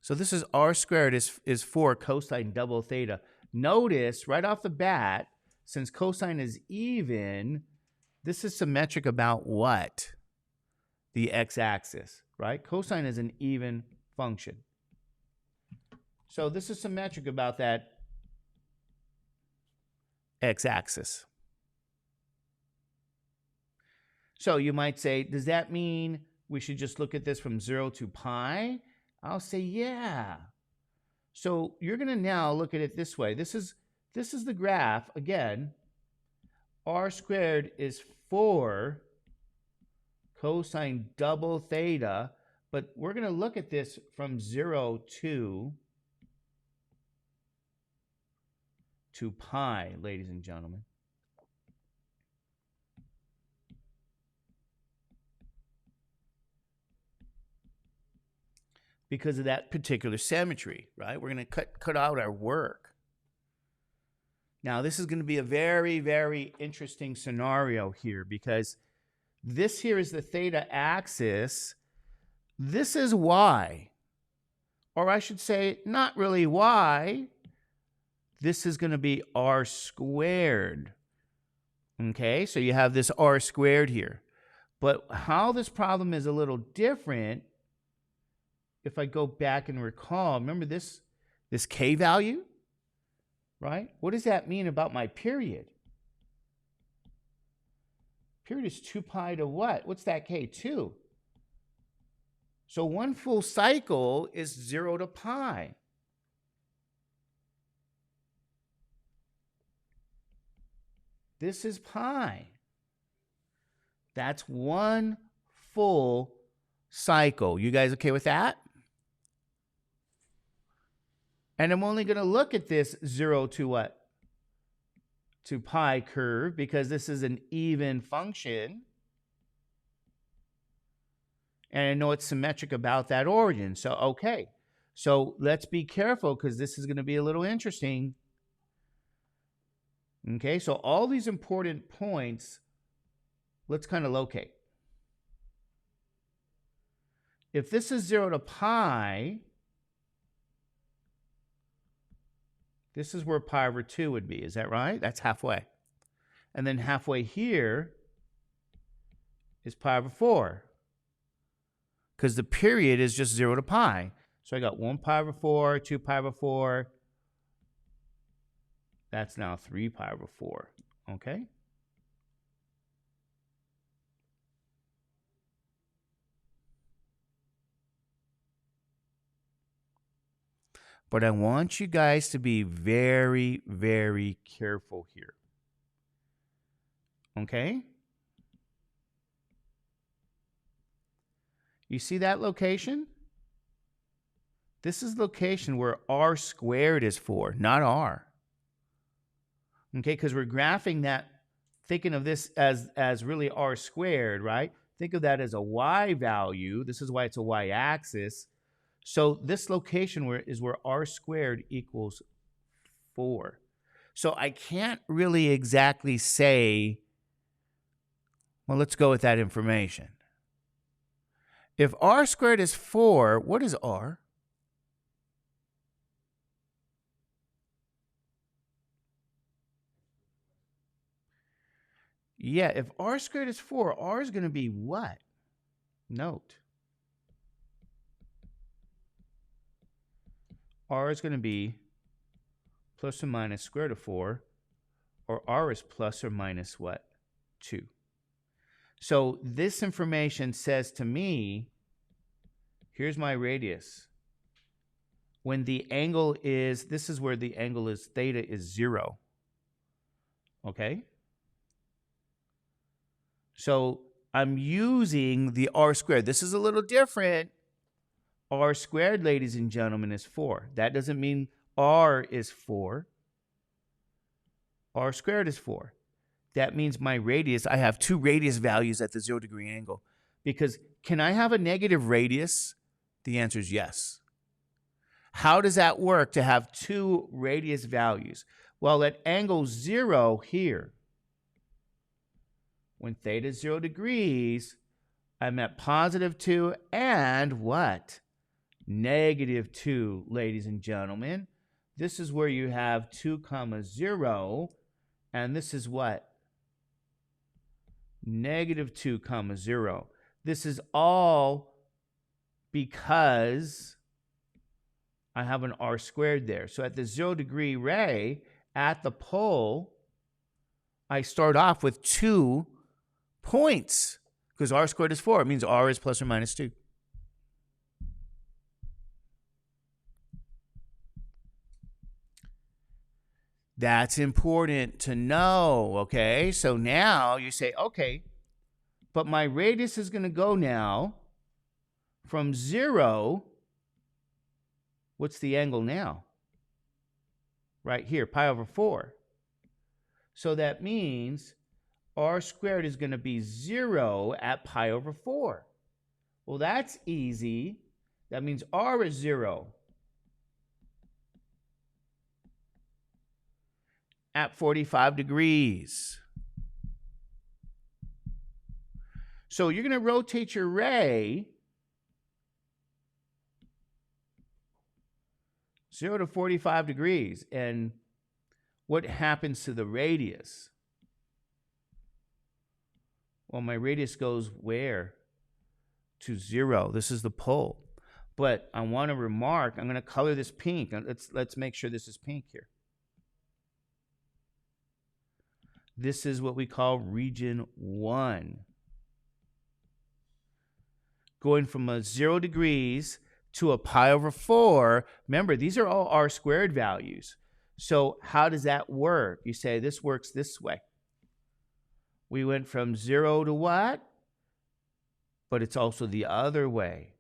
So this is r squared is 4 cosine double theta. Notice right off the bat, since cosine is even, this is symmetric about what? The x-axis, right? Cosine is an even function. So this is symmetric about that x-axis. So you might say, does that mean we should just look at this from 0 to pi? I'll say, yeah. So you're going to now look at it this way. This is the graph. Again, r squared is 4 cosine double theta, but we're going to look at this from 0 to pi, ladies and gentlemen. Because of that particular symmetry, right? We're going to cut out our work. Now, this is going to be a very, very interesting scenario here, because this here is the theta axis. This is y. Or I should say, not really y. This is going to be r squared. Okay, so you have this r squared here. But how this problem is a little different, if I go back and recall, remember this k value, right? What does that mean about my period? Period is 2 pi to what? What's that k? 2. So one full cycle is 0 to pi. This is pi. That's one full cycle. You guys okay with that? And I'm only going to look at this 0 to what? To pi curve, because this is an even function. And I know it's symmetric about that origin. So, okay. So let's be careful, because this is going to be a little interesting. Okay, so all these important points, let's kind of locate. If this is 0 to pi, this is where pi over 2 would be. Is that right? That's halfway. And then halfway here is pi over 4. Because the period is just 0 to pi. So I got 1 pi over 4, 2 pi over 4. That's now 3 pi over 4. Okay? But I want you guys to be very, very careful here. Okay? You see that location? This is the location where r squared is 4, not r. Okay, because we're graphing that, thinking of this as really r squared, right? Think of that as a y value. This is why it's a y-axis. So this location is where r squared equals 4. So I can't really exactly say, well, let's go with that information. If r squared is 4, what is r? Yeah, if r squared is 4, r is going to be what? Note. R is going to be plus or minus square root of 4, or r is plus or minus what? 2. So this information says to me, here's my radius. When the angle is, this is where the angle is, theta is 0. Okay? So I'm using the r squared. This is a little different. R squared, ladies and gentlemen, is 4. That doesn't mean r is 4. R squared is 4. That means my radius, I have 2 radius values at the 0 degree angle. Because can I have a negative radius? The answer is yes. How does that work to have 2 radius values? Well, at angle 0 here, when theta is 0 degrees, I'm at positive 2 and what? Negative 2, ladies and gentlemen. This is where you have 2 comma 0, and this is what? Negative 2 comma 0. This is all because I have an r squared there. So at the 0 degree ray, at the pole, I start off with 2 points because r squared is 4. It means r is plus or minus 2. That's important to know, okay? So now you say, okay, but my radius is going to go now from 0. What's the angle now? Right here, pi over 4. So that means r squared is going to be 0 at pi over 4. Well, that's easy. That means r is 0 at 45 degrees. So you're going to rotate your ray 0 to 45 degrees. And what happens to the radius? Well, my radius goes where? To 0. This is the pole. But I want to remark, I'm going to color this pink. Let's make sure this is pink here. This is what we call region 1. Going from a 0 degrees to a pi over 4. Remember, these are all r squared values. So how does that work? You say this works this way. We went from 0 to what? But it's also the other way.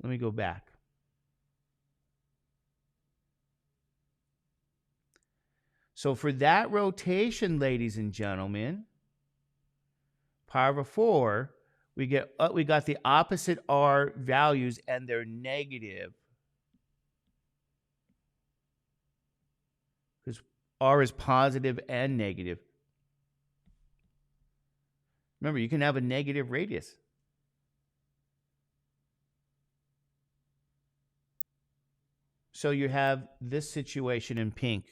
Let me go back. So for that rotation, ladies and gentlemen, pi over 4, we got the opposite r values and they're negative. Because r is positive and negative. Remember, you can have a negative radius. So you have this situation in pink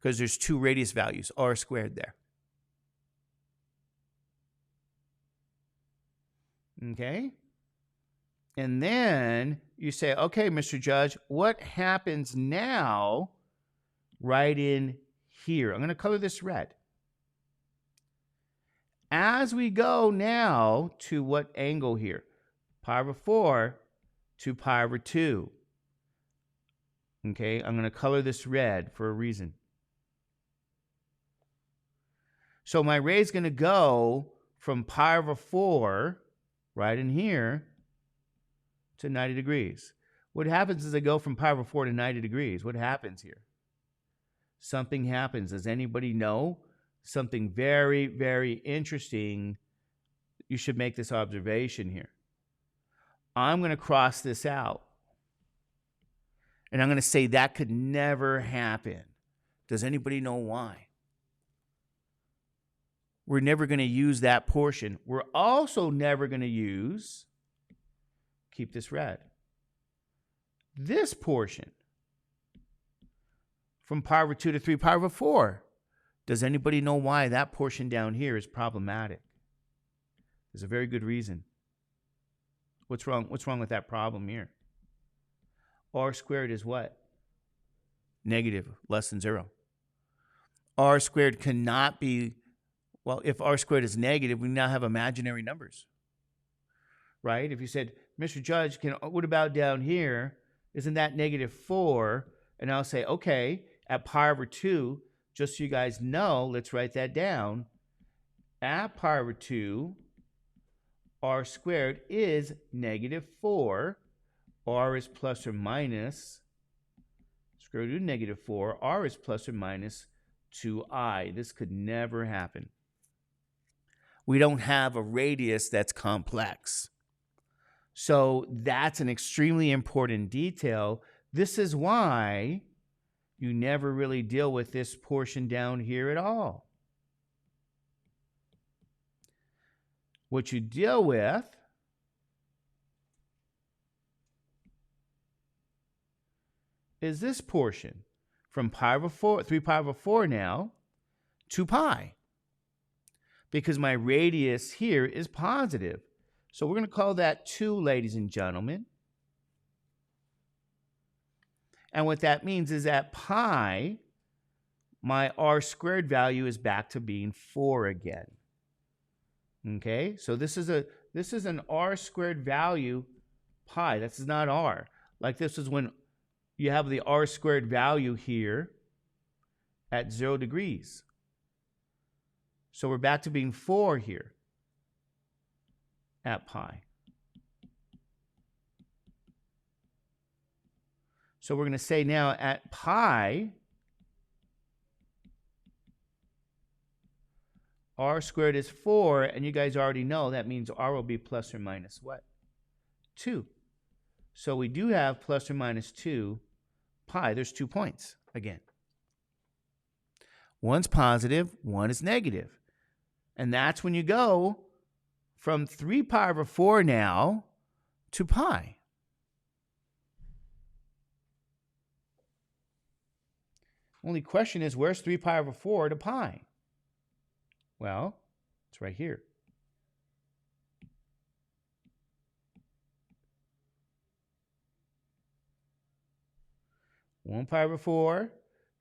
because there's 2 radius values, r squared there. Okay? And then you say, okay, Mr. Judge, what happens now right in here? I'm going to color this red. As we go now to what angle here? Pi over 4 to pi over 2. Okay, I'm going to color this red for a reason. So my ray is going to go from pi over 4, right in here, to 90 degrees. What happens is I go from pi over 4 to 90 degrees. What happens here? Something happens. Does anybody know? Something very, very interesting. You should make this observation here. I'm going to cross this out. And I'm going to say that could never happen. Does anybody know why? We're never going to use that portion. We're also never going to use, keep this red, this portion from pi over 2 to 3 pi over 4. Does anybody know why that portion down here is problematic? There's a very good reason. What's wrong? What's wrong with that problem here? R squared is what? Negative, less than 0. R squared cannot be, well, if R squared is negative, we now have imaginary numbers, right? If you said, Mr. Judge, what about down here? Isn't that -4? And I'll say, okay, at pi over 2, just so you guys know, let's write that down. At pi over 2, R squared is -4. R is plus or minus, square root of -4. R is plus or minus 2i. This could never happen. We don't have a radius that's complex. So that's an extremely important detail. This is why you never really deal with this portion down here at all. What you deal with is this portion from pi over 4, 3 pi over 4 now to pi, because my radius here is positive. So we're going to call that 2, ladies and gentlemen. And what that means is at pi, my R squared value is back to being 4 again. Okay, so this is an R squared value pi. This is not R. Like this is when you have the R squared value here at 0 degrees. So we're back to being 4 here at pi. So we're going to say now at pi, R squared is 4, and you guys already know that means R will be plus or minus what? 2. So we do have plus or minus 2 pi. There's 2 points again. One's positive, one is negative. And that's when you go from 3 pi over 4 now to pi. Only question is, where's 3 pi over 4 to pi? Well, it's right here. One pi over 4,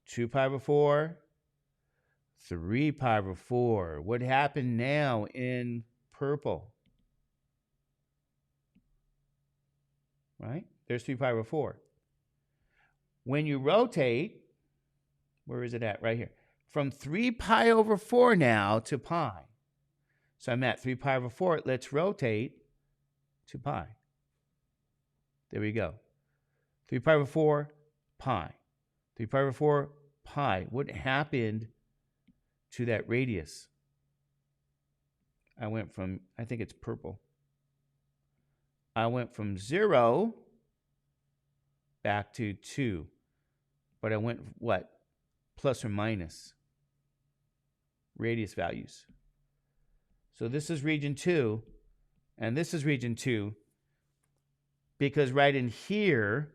2 pi over 4, 3 pi over 4. What happened now in purple? Right? There's 3 pi over 4. When you rotate, where is it at? Right here. From 3 pi over 4 now to pi. So I'm at 3 pi over 4. Let's rotate to pi. There we go. 3 pi over 4, pi. 3 pi over 4, pi. What happened to that radius? I went from, I think it's purple. I went from 0 back to 2. But I went, what? Plus or minus radius values. So this is region 2, and this is region 2, because right in here,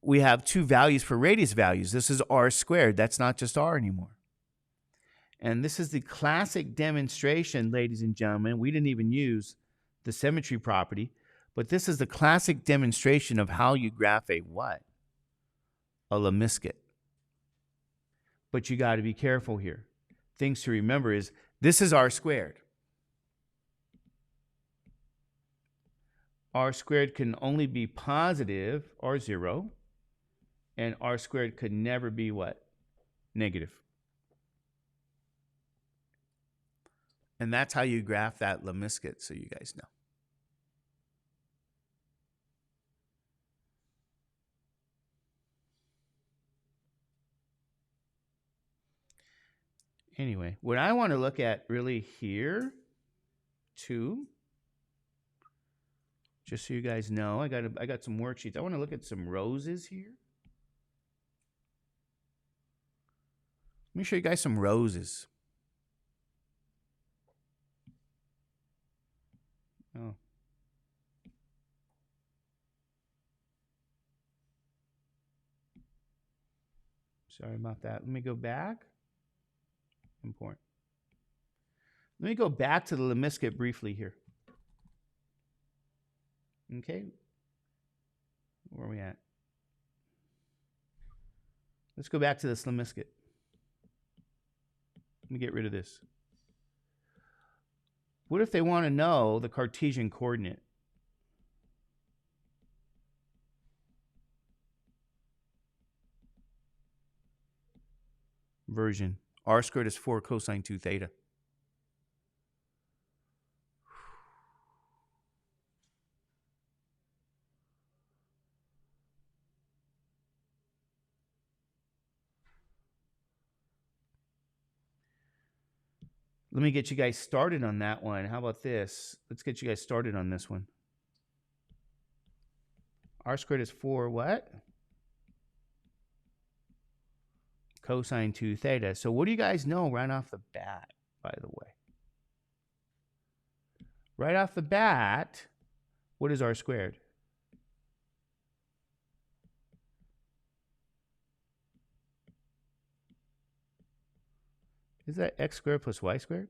we have 2 values for radius values. This is R squared. That's not just R anymore. And this is the classic demonstration, ladies and gentlemen. We didn't even use the symmetry property, but this is the classic demonstration of how you graph a what? A lemniscate. But you got to be careful here. Things to remember is this is R squared. R squared can only be positive or 0, and R squared could never be what? Negative. And that's how you graph that lemniscate, so you guys know. Anyway, what I want to look at really here, too, just so you guys know, I got some worksheets. I want to look at some roses here. Let me show you guys some roses. Oh. Sorry about that. Let me go back. important. Let me go back to the lemniscate briefly here. Okay. Where are we at? Let's go back to this lemniscate. Let me get rid of this. What if they want to know the Cartesian coordinate? Version. R squared is 4 cosine 2 theta. Let me get you guys started on that one. How about this? Let's get you guys started on this one. R squared is 4 what? Cosine 2 theta. So what do you guys know right off the bat, by the way? Right off the bat, what is R squared? Is that x squared plus y squared?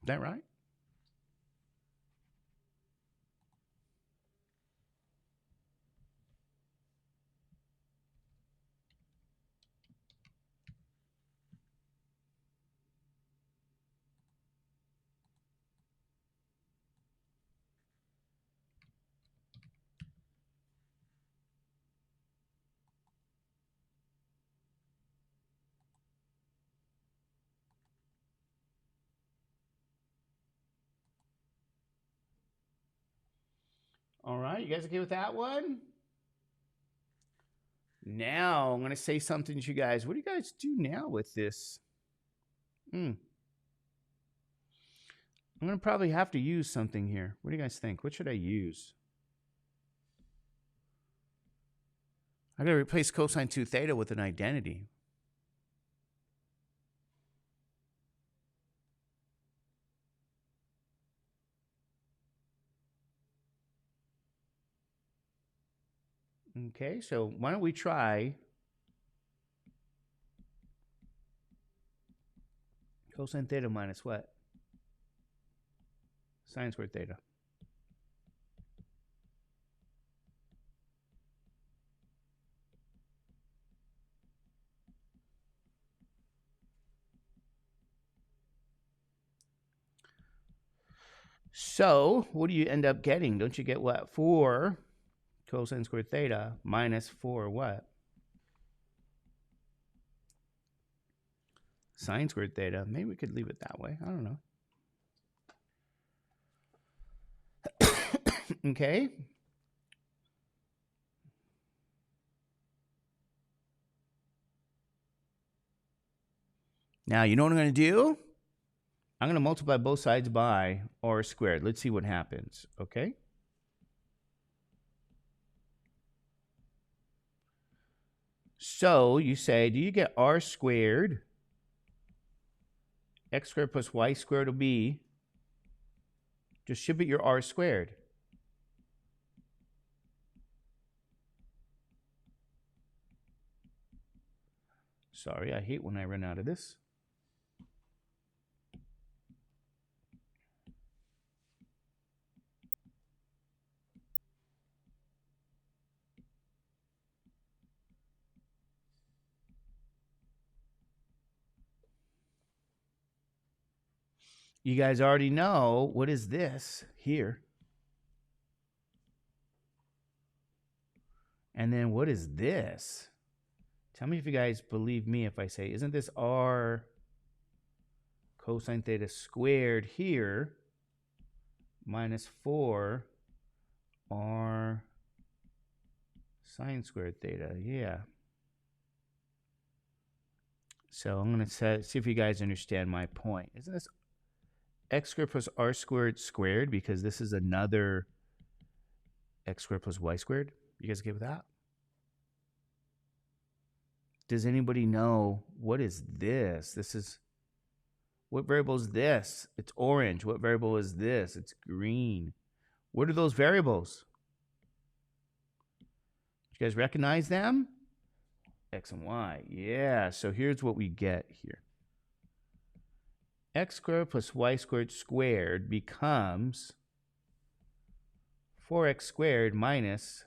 Is that right? All right, you guys okay with that one? Now I'm going to say something to you guys. What do you guys do now with this? I'm going to probably have to use something here. What do you guys think? What should I use? I got to replace cosine 2 theta with an identity. Okay, so why don't we try cosine theta minus what? Sine squared theta. So what do you end up getting? Don't you get what? 4 cosine squared theta minus 4 what? Sine squared theta. Maybe we could leave it that way. I don't know. Okay. Now, you know what I'm going to do? I'm going to multiply both sides by r squared. Let's see what happens. Okay. So you say, do you get r squared? X squared plus y squared will be, just ship it your r squared. Sorry, I hate when I run out of this. You guys already know, what is this here? And then what is this? Tell me if you guys believe me if I say, isn't this r cosine theta squared here minus 4 r sine squared theta? Yeah. So I'm going to see if you guys understand my point. Isn't this x squared plus r squared squared, because this is another x squared plus y squared? You guys okay with that? Does anybody know what is this? This is, what variable is this? It's orange. What variable is this? It's green. What are those variables? You guys recognize them? X and Y. Yeah, so here's what we get here. X squared plus y squared squared becomes 4x squared minus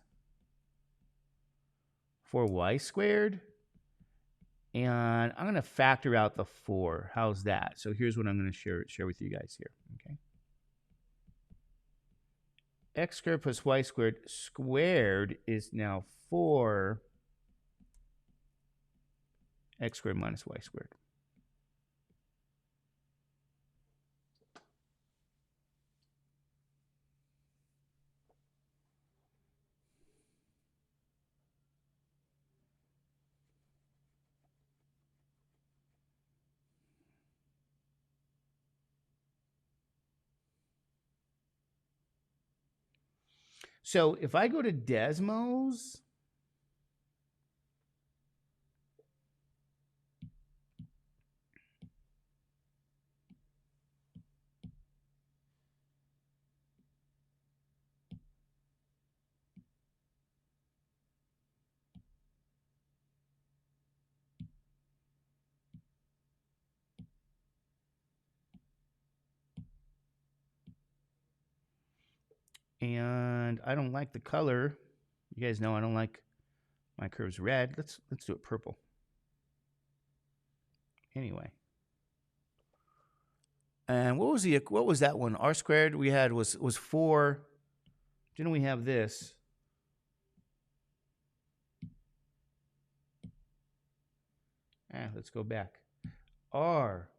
4y squared. And I'm going to factor out the 4. How's that? So here's what I'm going to share with you guys here. Okay. X squared plus y squared squared is now 4x squared minus y squared. So if I go to Desmos, and I don't like the color. You guys know I don't like my curves red. Let's do it purple. Anyway. And what was that one? R squared we had was 4. Didn't we have this? Let's go back. R.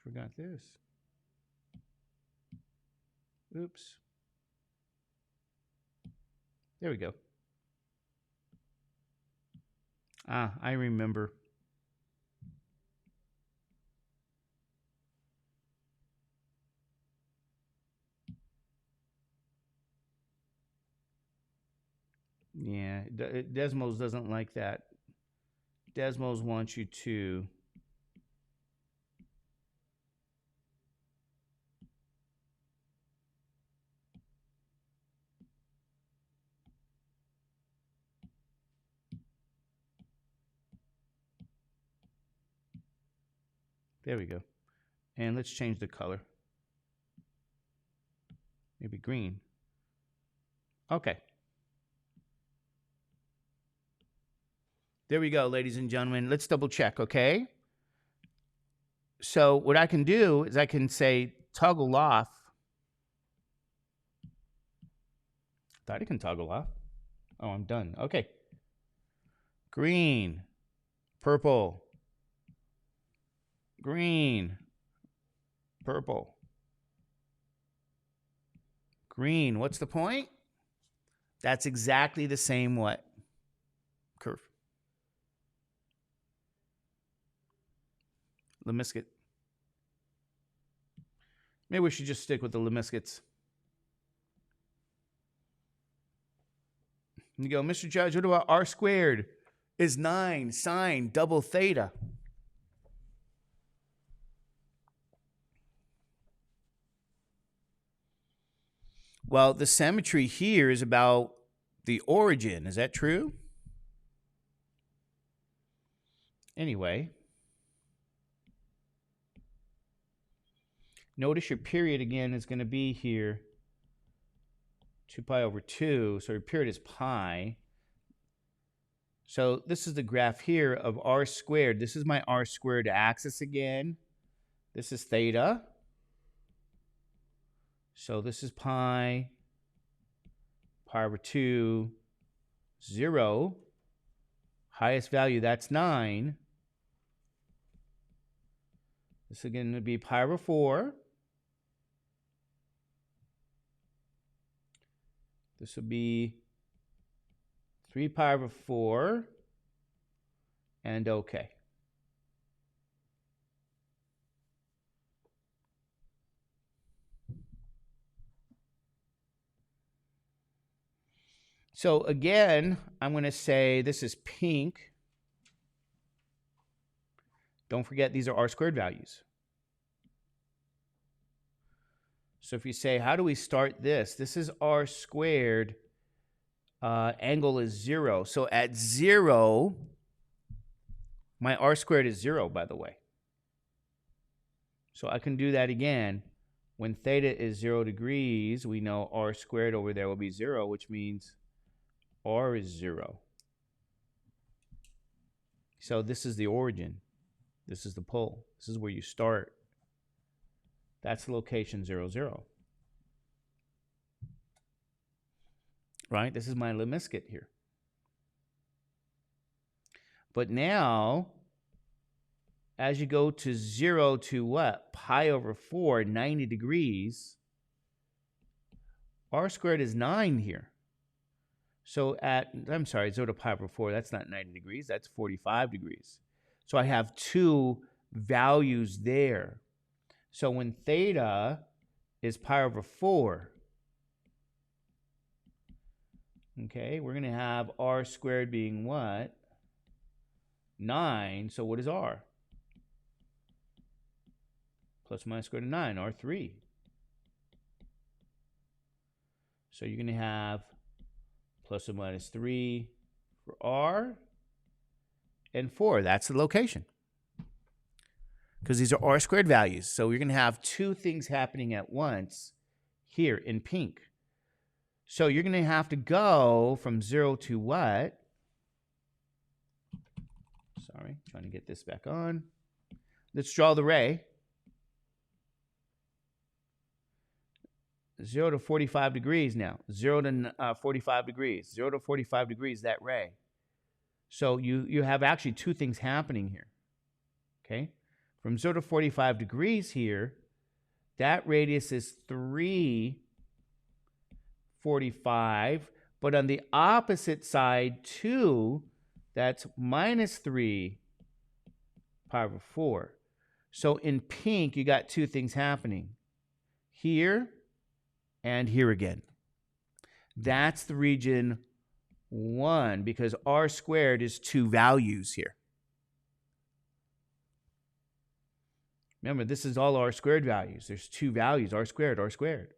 Forgot this. Oops. There we go. I remember. Yeah, Desmos doesn't like that. Desmos wants you to there we go. And let's change the color. Maybe green. Okay. There we go, ladies and gentlemen. Let's double check, okay? So what I can do is I can say toggle off. Thought I can toggle off. Oh, I'm done. Okay. Green, purple, green, purple, green. What's the point? That's exactly the same what? Curve. Lemniscate. Maybe we should just stick with the lemniscates. You go, Mr. Judge, what about R squared is 9 sine double theta? Well, the symmetry here is about the origin. Is that true? Anyway, notice your period again is going to be here 2 pi over 2. So your period is pi. So this is the graph here of R squared. This is my R squared axis again. This is theta. So this is pi over 2, 0. Highest value, that's 9. This is going to be pi over 4. This will be 3 pi over 4, and OK. So again, I'm going to say this is pink. Don't forget these are R squared values. So if you say, how do we start this? This is R squared. Angle is 0. So at 0, my R squared is 0, by the way. So I can do that again. When theta is 0 degrees, we know R squared over there will be 0, which means R is 0. So this is the origin. This is the pole. This is where you start. That's the location 0, 0. Right? This is my lemniscate here. But now, as you go to 0 to what? Pi over 4, 90 degrees. R squared is 9 here. So I'm sorry, 0 to pi over 4, that's not 90 degrees. That's 45 degrees. So I have two values there. So when theta is pi over 4, okay, we're going to have R squared being what? 9. So what is R? Plus or minus square root of 9, R3. So you're going to have plus or minus 3 for R and 4. That's the location. Because these are R squared values. So you're going to have two things happening at once here in pink. So you're going to have to go from 0 to what? Sorry, trying to get this back on. Let's draw the ray. 0 to 45 degrees now. 0 to 45 degrees. 0 to 45 degrees, that ray. So you have actually two things happening here. Okay? From 0 to 45 degrees here, that radius is 345. But on the opposite side, 2, that's minus 3 pi over 4. So in pink, you got two things happening. Here and here again. That's the region 1 because R squared is two values here. Remember, this is all R squared values. There's two values, R squared, R squared.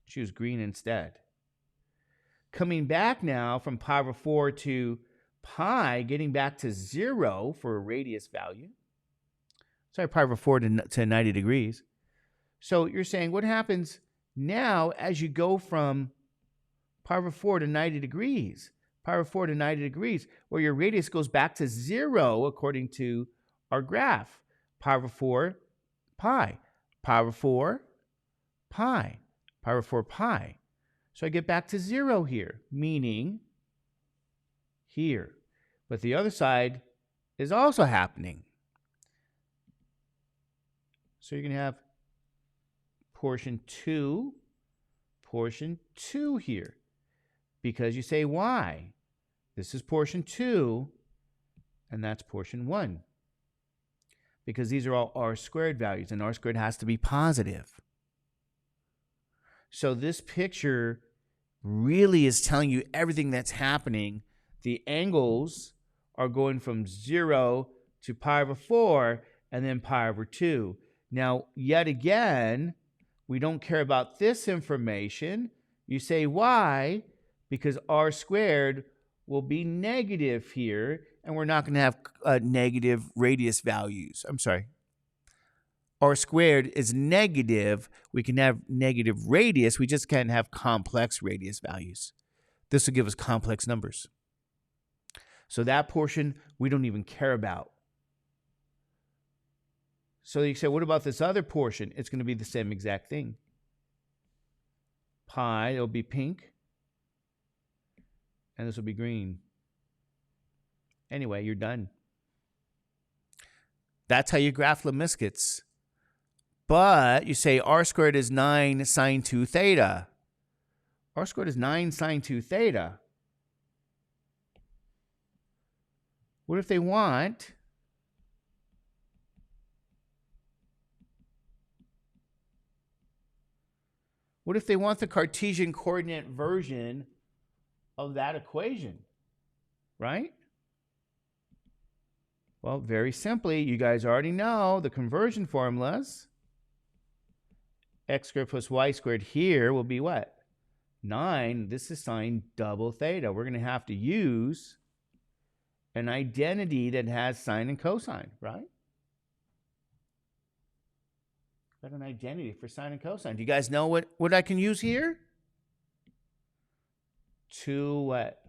Choose green instead. Coming back now from pi over 4 to pi, getting back to 0 for a radius value. Sorry, pi over 4 to 90 degrees. So you're saying what happens now as you go from pi over 4 to 90 degrees? Pi over 4 to 90 degrees, where your radius goes back to 0 according to our graph. Pi over 4, pi. Pi over 4, pi. Pi over 4, pi. So I get back to 0 here, meaning here. But the other side is also happening. So you're going to have portion 2 here. Because you say, why? This is portion 2, and that's portion 1. Because these are all R squared values, and R squared has to be positive. So this picture really is telling you everything that's happening. The angles are going from 0 to pi over 4, and then pi over 2. Now, yet again, we don't care about this information. You say, why? Because R squared will be negative here, and we're not going to have negative radius values. I'm sorry. R squared is negative. We can have negative radius. We just can't have complex radius values. This will give us complex numbers. So that portion we don't even care about. So you say, what about this other portion? It's going to be the same exact thing. Pi, it'll be pink. And this will be green. Anyway, you're done. That's how you graph lemniscates. But you say R squared is 9 sine 2 theta. R squared is 9 sine 2 theta. What if they want the Cartesian coordinate version of that equation, right? Well, very simply, you guys already know the conversion formulas. X squared plus y squared here will be what? 9. This is sine double theta. We're going to have to use an identity that has sine and cosine, right? Got an identity for sine and cosine. Do you guys know what I can use here? 2 what?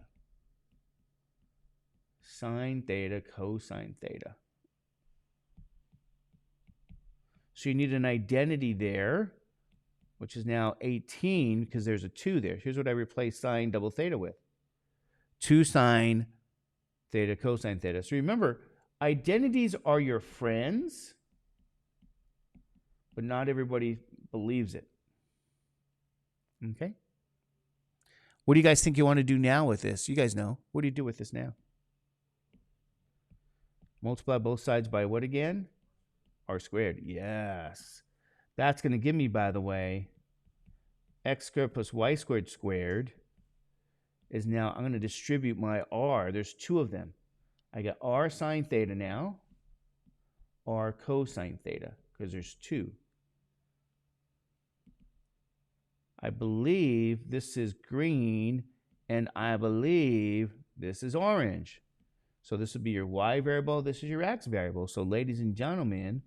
Sine theta cosine theta. So you need an identity there, which is now 18 because there's a 2 there. Here's what I replace sine double theta with. 2 sine theta cosine theta. So remember, identities are your friends, but not everybody believes it. Okay? What do you guys think you want to do now with this? You guys know. What do you do with this now? Multiply both sides by what again? R squared. Yes. That's going to give me, by the way, x squared plus y squared squared is now, I'm going to distribute my r. There's 2 of them. I got r sine theta now, r cosine theta, because there's 2. I believe this is green, and I believe this is orange. So this would be your y variable. This is your x variable. So ladies and gentlemen,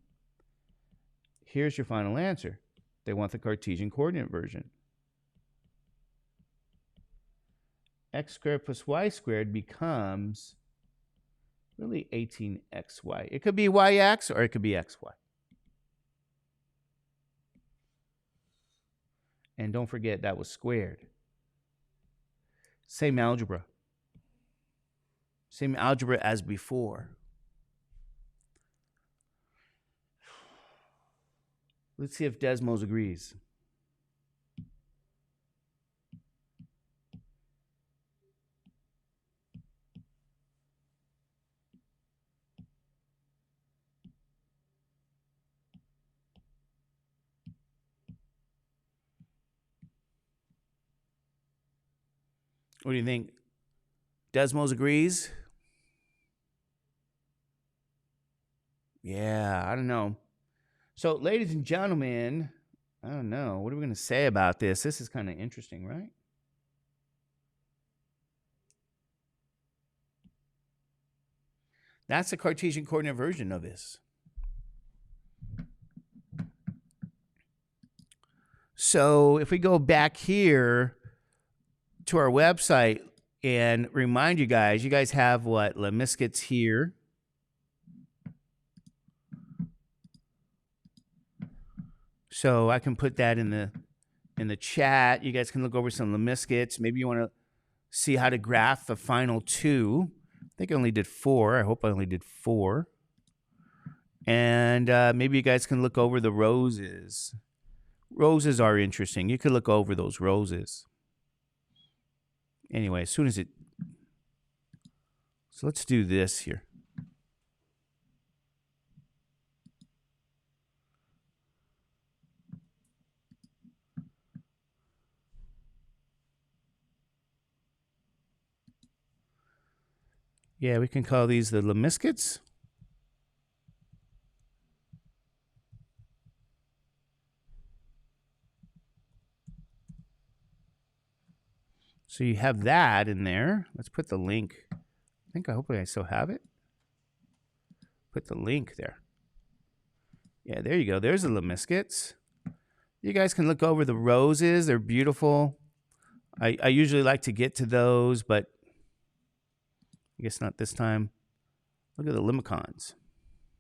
here's your final answer. They want the Cartesian coordinate version. X squared plus y squared becomes really 18xy. It could be yx or it could be xy. And don't forget that was squared. Same algebra. Same algebra as before. Let's see if Desmos agrees. What do you think? Desmos agrees? Yeah, I don't know. So, ladies and gentlemen, I don't know. What are we going to say about this? This is kind of interesting, right? That's the Cartesian coordinate version of this. So, if we go back here to our website and remind you guys have what? Lemniscats here. So I can put that in the chat. You guys can look over some Lemniscats. Maybe you want to see how to graph the final 2. I think I only did 4. I hope I only did 4. And maybe you guys can look over the roses. Roses are interesting. You could look over those roses. Anyway, as soon as it... So let's do this here. Yeah, we can call these the Lemniscats. So you have that in there. Let's put the link. Hopefully I still have it. Put the link there. Yeah, there you go. There's the Lemniscats. You guys can look over the roses. They're beautiful. I usually like to get to those, but I guess not this time. Look at the Limicons.